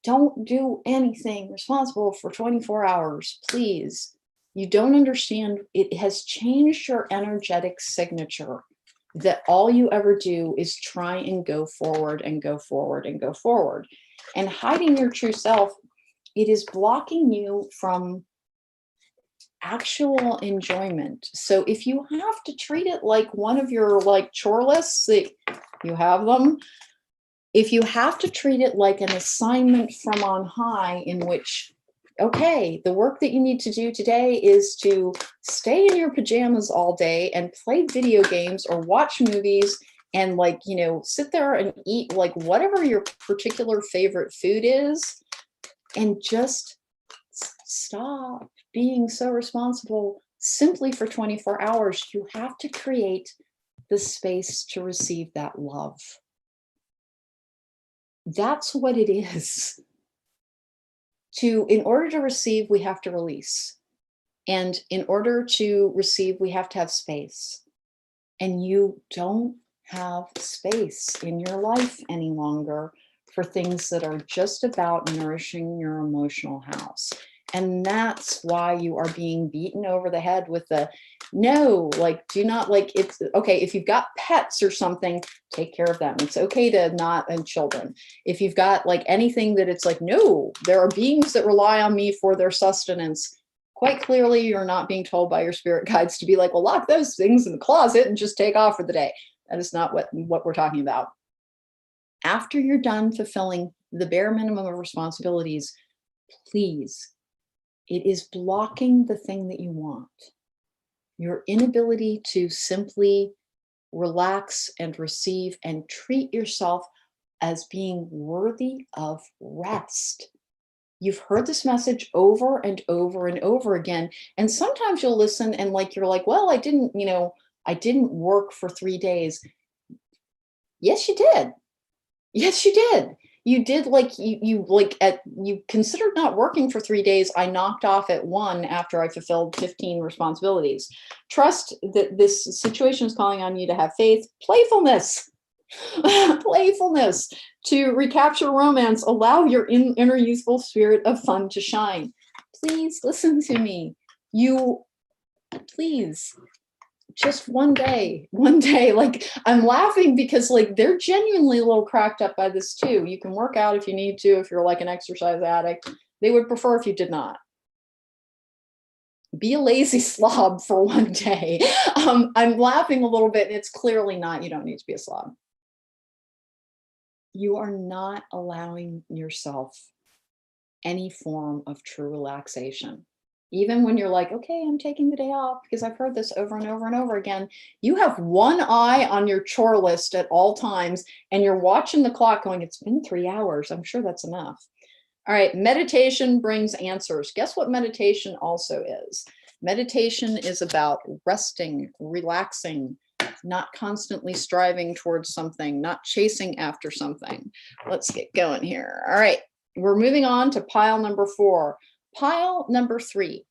Don't do anything responsible for 24 hours, please. You don't understand. It has changed your energetic signature, that all you ever do is try and go forward and go forward and go forward. And hiding your true self, it is blocking you from actual enjoyment. So if you have to treat it like one of your like chore lists, that you have them, if you have to treat it like an assignment from on high, in which, okay, the work that you need to do today is to stay in your pajamas all day and play video games or watch movies and like, you know, sit there and eat like whatever your particular favorite food is, and just stop being so responsible simply for 24 hours. You have to create the space to receive that love. That's what it is. In order to receive, we have to release. And in order to receive, we have to have space. And you don't have space in your life any longer for things that are just about nourishing your emotional house. And that's why you are being beaten over the head with the no, like, do not, like, it's okay. If you've got pets or something, take care of them. It's okay to not, and children. If you've got like anything that it's like, no, there are beings that rely on me for their sustenance. Quite clearly, you're not being told by your spirit guides to be like, well, lock those things in the closet and just take off for the day. That is not what we're talking about. After you're done fulfilling the bare minimum of responsibilities, please, it is blocking the thing that you want. Your inability to simply relax and receive and treat yourself as being worthy of rest. You've heard this message over and over and over again. And sometimes you'll listen and like, you're like, well, I didn't work for 3 days. Yes, you did. Yes, you did. You did, like you considered not working for 3 days. I knocked off at 1 after I fulfilled 15 responsibilities. Trust that this situation is calling on you to have faith, playfulness, playfulness, to recapture romance, allow your inner youthful spirit of fun to shine. Please listen to me. Please, just one day, like I'm laughing because like they're genuinely a little cracked up by this too. You can work out if you need to, if you're like an exercise addict. They would prefer if you did not. Be a lazy slob for one day. I'm laughing a little bit, and it's clearly not, you don't need to be a slob. You are not allowing yourself any form of true relaxation. Even when you're like, okay, I'm taking the day off, because I've heard this over and over and over again. You have one eye on your chore list at all times, and you're watching the clock going, it's been 3 hours. I'm sure that's enough. All right, meditation brings answers. Guess what meditation also is? Meditation is about resting, relaxing, not constantly striving towards something, not chasing after something. Let's get going here. All right, we're moving on to pile number 4. Pile number 3.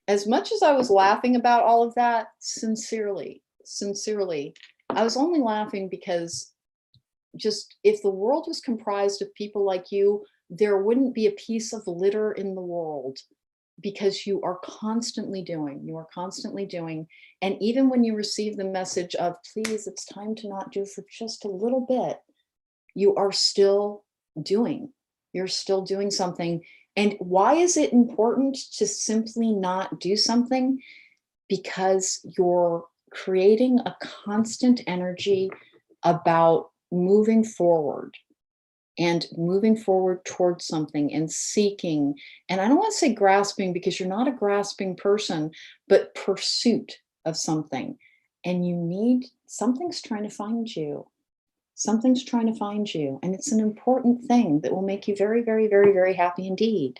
As much as I was laughing about all of that, sincerely, I was only laughing because just if the world was comprised of people like you, there wouldn't be a piece of litter in the world. because you are constantly doing. And even when you receive the message of, please, it's time to not do for just a little bit, you are still doing. You're still doing something. And why is it important to simply not do something? Because you're creating a constant energy about moving forward and moving forward towards something and seeking. And I don't want to say grasping, because you're not a grasping person, but pursuit of something. And something's trying to find you. Something's trying to find you. And it's an important thing that will make you very, very, very, very happy indeed.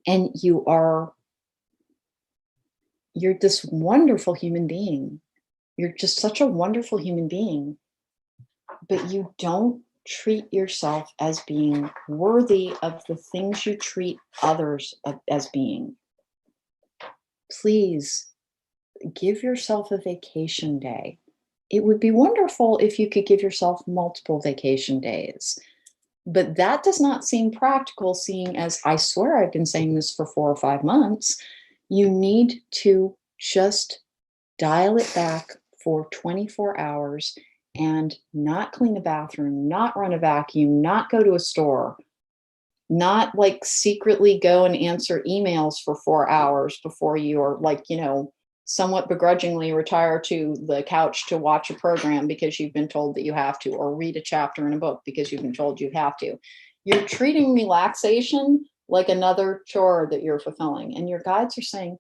And you're this wonderful human being. You're just such a wonderful human being. But you don't treat yourself as being worthy of the things you treat others as being. Please give yourself a vacation day. It would be wonderful if you could give yourself multiple vacation days. But that does not seem practical, seeing as I swear I've been saying this for 4 or 5 months. You need to just dial it back for 24 hours and not clean a bathroom, not run a vacuum, not go to a store, not like secretly go and answer emails for 4 hours before you are somewhat begrudgingly retire to the couch to watch a program because you've been told that you have to, or read a chapter in a book because you've been told you have to. You're treating relaxation like another chore that you're fulfilling. And your guides are saying,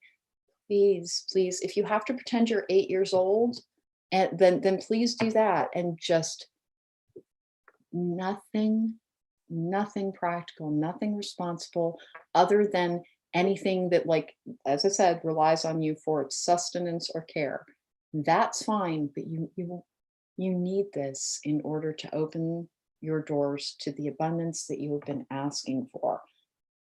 please, please, if you have to pretend you're 8 years old, and then please do that. And just nothing practical, nothing responsible, other than anything that, like, as I said, relies on you for its sustenance or care. That's fine, but you need this in order to open your doors to the abundance that you have been asking for.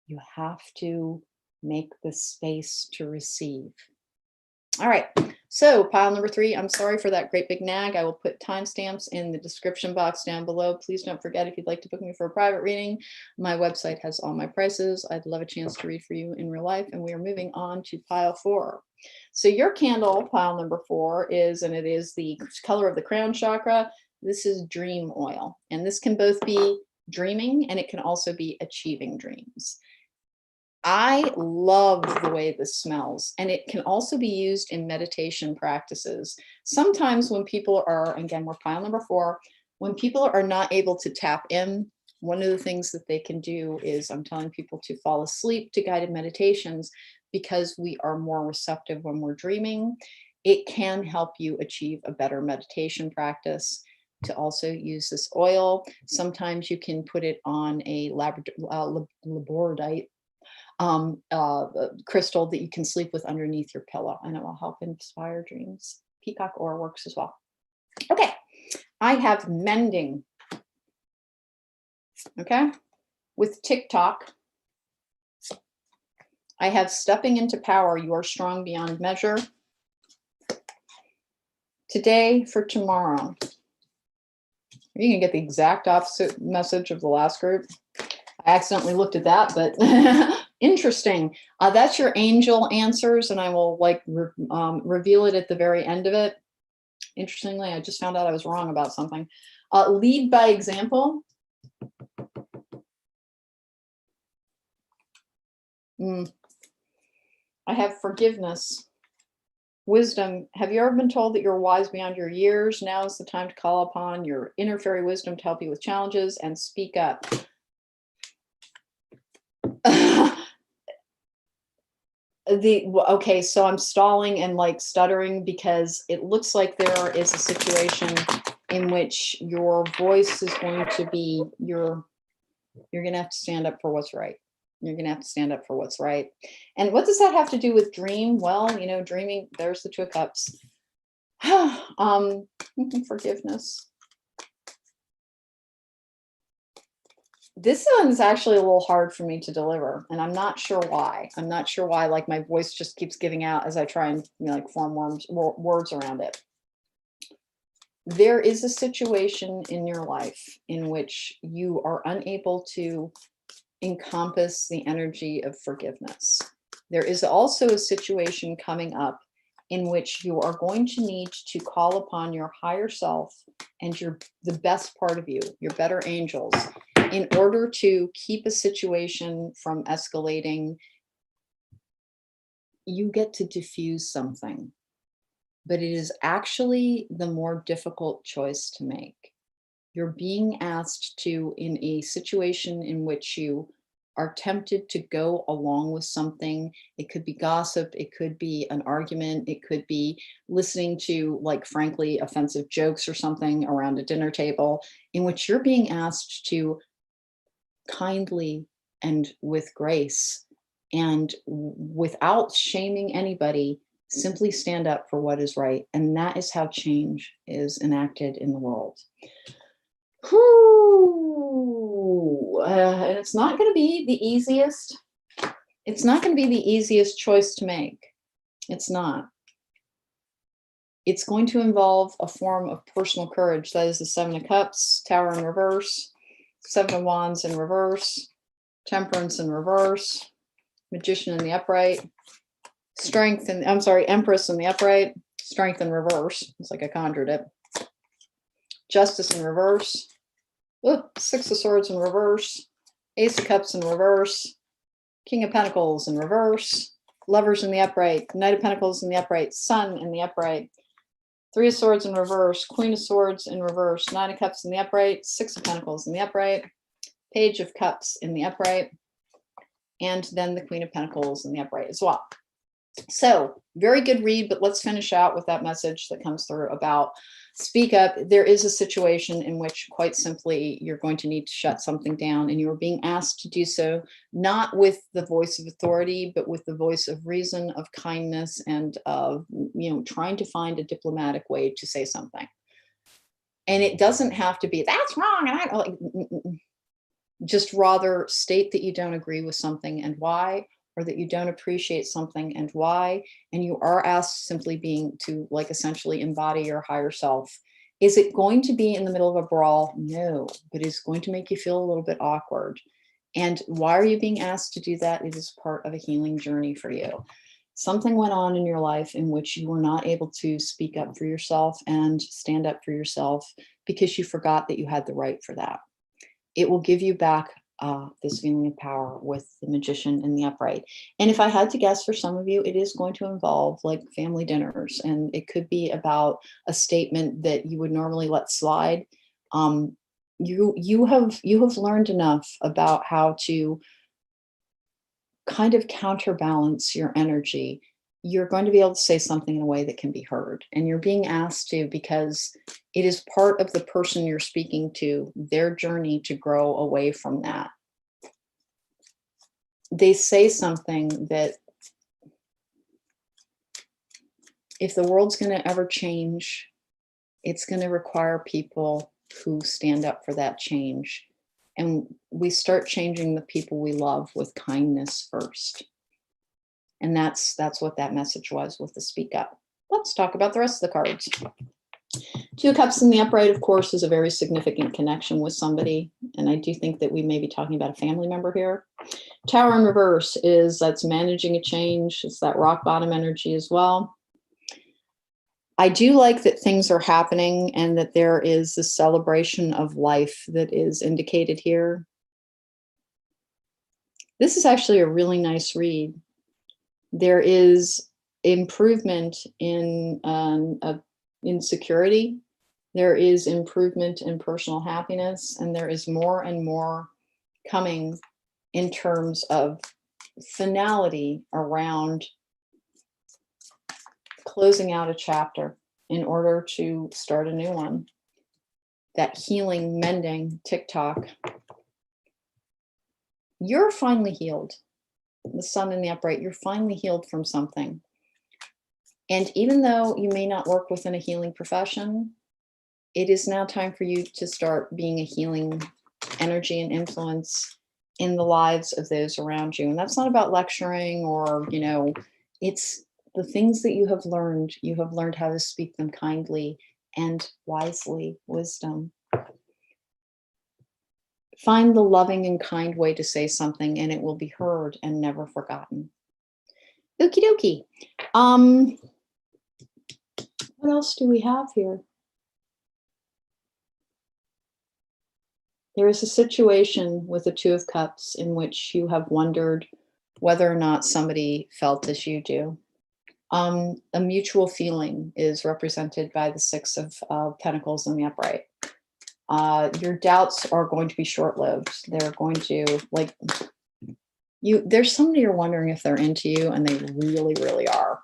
You have to make the space to receive. All right, so pile number 3, I'm sorry for that great big nag. I will put timestamps in the description box down below. Please don't forget, if you'd like to book me for a private reading, my website has all my prices. I'd love a chance to read for you in real life. And we are moving on to pile 4. So your candle, pile number 4, is the color of the crown chakra. This is dream oil. And this can both be dreaming, and it can also be achieving dreams. I love the way this smells, and it can also be used in meditation practices. Sometimes when people are, again, we're pile number 4, when people are not able to tap in, one of the things that they can do is, I'm telling people to fall asleep to guided meditations, because we are more receptive when we're dreaming. It can help you achieve a better meditation practice. To also use this oil, sometimes you can put it on a labradorite crystal that you can sleep with underneath your pillow, and it will help inspire dreams. Peacock ore works as well. Okay, I have mending. Okay, with TikTok, I have stepping into power. You are strong beyond measure. Today for tomorrow. You can get the exact opposite message of the last group. I accidentally looked at that, but interesting. That's your angel answers, and I will reveal it at the very end of it. Interestingly, I just found out I was wrong about something. Lead by example. I have forgiveness. Wisdom. Have you ever been told that you're wise beyond your years? Now is the time to call upon your inner fairy wisdom to help you with challenges and speak up. Okay, so I'm stalling and stuttering because it looks like there is a situation in which your voice is going to be you're going to have to stand up for what's right. You're going to have to stand up for what's right. And what does that have to do with dream? Well, dreaming, there's the 2 of cups. Forgiveness. This one's actually a little hard for me to deliver, and I'm not sure why. My voice just keeps giving out as I try and form words around it. There is a situation in your life in which you are unable to encompass the energy of forgiveness. There is also a situation coming up in which you are going to need to call upon your higher self and the best part of you, your better angels, in order to keep a situation from escalating. You get to diffuse something, but it is actually the more difficult choice to make. You're being asked to, in a situation in which you are tempted to go along with something. It could be gossip, it could be an argument, it could be listening to, like, frankly, offensive jokes or something around a dinner table, in which you're being asked to kindly and with grace and without shaming anybody, simply stand up for what is right. And that is how change is enacted in the world. And it's not going to be the easiest. It's not going to be the easiest choice to make. It's not. It's going to involve a form of personal courage. That is the Seven of Cups, Tower in reverse, Seven of Wands in reverse, Temperance in reverse, Magician in the upright, Empress in the upright, Strength in reverse. It's like I conjured it. Justice in reverse. Six of Swords in reverse, Ace of Cups in reverse, King of Pentacles in reverse, Lovers in the upright, Knight of Pentacles in the upright, Sun in the upright, Three of Swords in reverse, Queen of Swords in reverse, Nine of Cups in the upright, Six of Pentacles in the upright, Page of Cups in the upright, and then the Queen of Pentacles in the upright as well. So, very good read, but let's finish out with that message that comes through about speak up. There is a situation in which, quite simply, you're going to need to shut something down, and you are being asked to do so, not with the voice of authority, but with the voice of reason, of kindness, and of, trying to find a diplomatic way to say something. And it doesn't have to be, that's wrong, and I like, just rather state that you don't agree with something and why, or that you don't appreciate something and why, and you are asked simply being to, like, essentially embody your higher self. Is it going to be in the middle of a brawl? No, but it's going to make you feel a little bit awkward. And why are you being asked to do that? It is part of a healing journey for you. Something went on in your life in which you were not able to speak up for yourself and stand up for yourself because you forgot that you had the right for that. It will give you back this feeling of power with the Magician in the upright. And if I had to guess, for some of you, it is going to involve, like, family dinners, and it could be about a statement that you would normally let slide. You have learned enough about how to kind of counterbalance your energy. You're going to be able to say something in a way that can be heard, and you're being asked to, because it is part of the person you're speaking to, their journey to grow away from that. They say something that, if the world's going to ever change, it's going to require people who stand up for that change. And we start changing the people we love with kindness first. And that's what that message was with the speak up. Let's talk about the rest of the cards. Two of Cups in the upright, of course, is a very significant connection with somebody. And I do think that we may be talking about a family member here. Tower in reverse that's managing a change. It's that rock bottom energy as well. I do like that things are happening and that there is this celebration of life that is indicated here. This is actually a really nice read. There is improvement in security. There is improvement in personal happiness, and there is more and more coming in terms of finality around closing out a chapter in order to start a new one. That healing, mending, TikTok. You're finally healed. The Sun in the upright, you're finally healed from something. And even though you may not work within a healing profession, it is now time for you to start being a healing energy and influence in the lives of those around you. And that's not about lecturing or, it's the things that you have learned. You have learned how to speak them kindly and wisely, wisdom. Find the loving and kind way to say something, and it will be heard and never forgotten. Okie dokie. What else do we have here? There is a situation with the Two of Cups in which you have wondered whether or not somebody felt as you do. A mutual feeling is represented by the Six of Pentacles in the upright. Your doubts are going to be short-lived. They're going to, like, there's somebody you're wondering if they're into you, and they really, really are.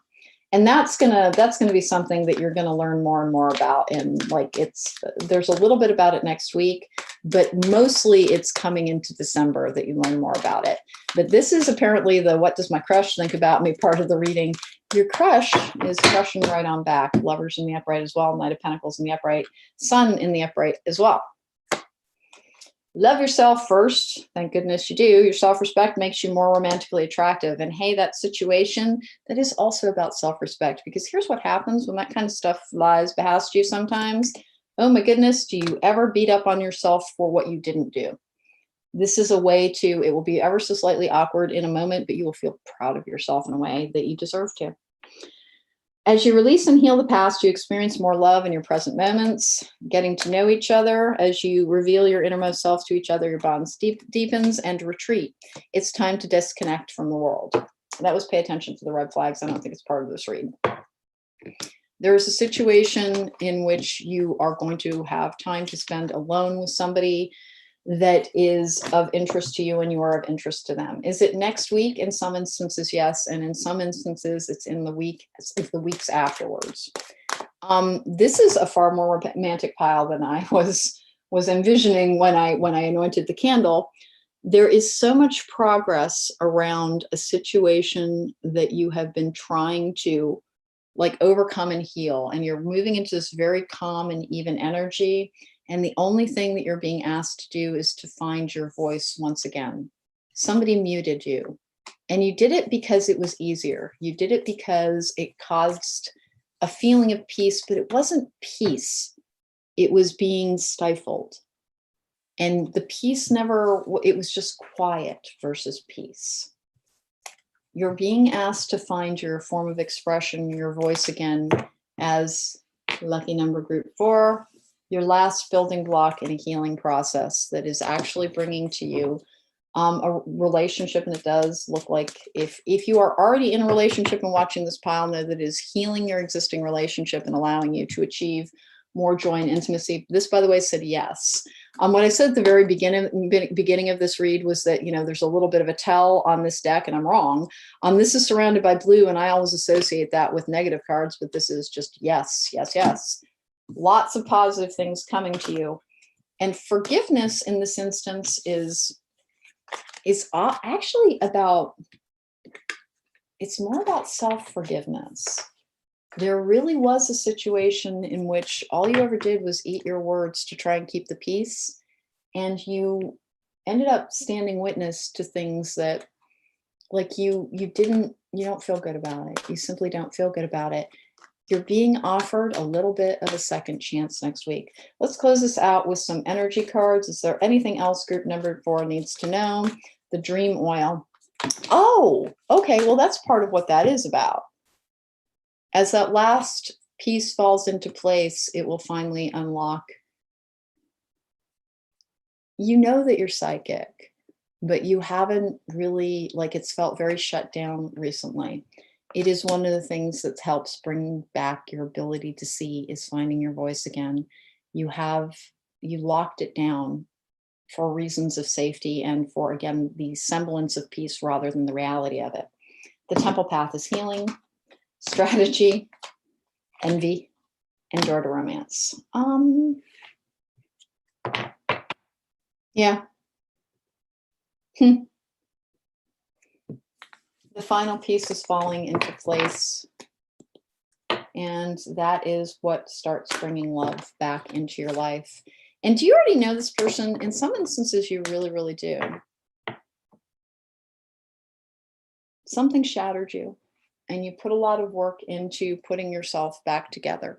And that's gonna be something that you're gonna learn more and more about. And like, there's a little bit about it next week, but mostly it's coming into December that you learn more about it. But this is apparently the "what does my crush think about me" part of the reading. Your crush is crushing right on back. Lovers in the upright as well. Knight of Pentacles in the upright. Sun in the upright as well. Love yourself first. Thank goodness you do. Your self-respect makes you more romantically attractive. And hey, that situation, that is also about self-respect, because here's what happens when that kind of stuff flies past you sometimes. Oh my goodness, do you ever beat up on yourself for what you didn't do? This is a way to, it will be ever so slightly awkward in a moment, but you will feel proud of yourself in a way that you deserve to. As you release and heal the past, you experience more love in your present moments, getting to know each other. As you reveal your innermost self to each other, your bonds deepens and retreat. It's time to disconnect from the world. That was pay attention to the red flags. I don't think it's part of this read. There is a situation in which you are going to have time to spend alone with somebody that is of interest to you and you are of interest to them. Is it next week? In some instances, yes. And in some instances, it's in the weeks afterwards. This is a far more romantic pile than I was envisioning when I anointed the candle. There is so much progress around a situation that you have been trying to like overcome and heal. And you're moving into this very calm and even energy. And the only thing that you're being asked to do is to find your voice once again. Somebody muted you, and you did it because it was easier. You did it because it caused a feeling of peace, but it wasn't peace. It was being stifled. And the peace it was just quiet versus peace. You're being asked to find your form of expression, your voice again, as lucky number group 4. Your last building block in a healing process that is actually bringing to you a relationship. And it does look like if you are already in a relationship and watching this pile, know that it is healing your existing relationship and allowing you to achieve more joy and intimacy. This, by the way, said yes. What I said at the very beginning of this read was that, there's a little bit of a tell on this deck, and I'm wrong. This is surrounded by blue, and I always associate that with negative cards, but this is just yes, yes, yes. Lots of positive things coming to you. And forgiveness in this instance is actually it's more about self-forgiveness. There really was a situation in which all you ever did was eat your words to try and keep the peace. And you ended up standing witness to things that like you don't feel good about it. You simply don't feel good about it. You're being offered a little bit of a second chance next week. Let's close this out with some energy cards. Is there anything else group number 4 needs to know? The dream oil. Oh, okay. Well, that's part of what that is about. As that last piece falls into place, it will finally unlock. You know that you're psychic, but you haven't really, it's felt very shut down recently. It is one of the things that helps bring back your ability to see is finding your voice again. You locked it down for reasons of safety and for, again, the semblance of peace rather than the reality of it. The temple path is healing, strategy, envy, and door to romance. Yeah. The final piece is falling into place. And that is what starts bringing love back into your life. And do you already know this person? In some instances, you really, really do. Something shattered you, and you put a lot of work into putting yourself back together.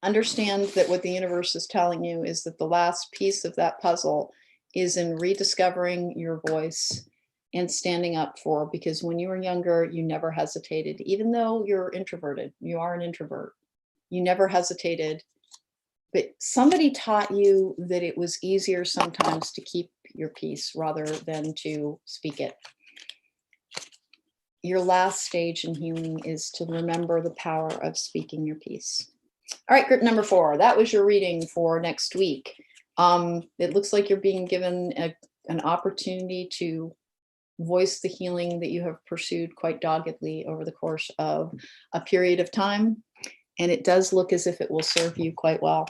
Understand that what the universe is telling you is that the last piece of that puzzle is in rediscovering your voice and standing up for, because when you were younger, you never hesitated, even though you're introverted, you are an introvert. You never hesitated, but somebody taught you that it was easier sometimes to keep your peace rather than to speak it. Your last stage in healing is to remember the power of speaking your piece. All right, group number 4, that was your reading for next week. It looks like you're being given an opportunity to voice the healing that you have pursued quite doggedly over the course of a period of time. And it does look as if it will serve you quite well.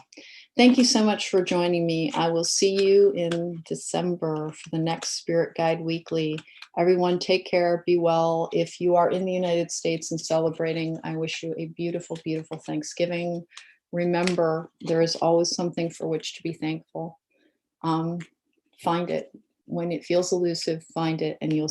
Thank you so much for joining me. I will see you in December for the next Spirit Guide Weekly. Everyone, take care, be well. If you are in the United States and celebrating, I wish you a beautiful, beautiful Thanksgiving. Remember, there is always something for which to be thankful. Find it. When it feels elusive, find it, and you'll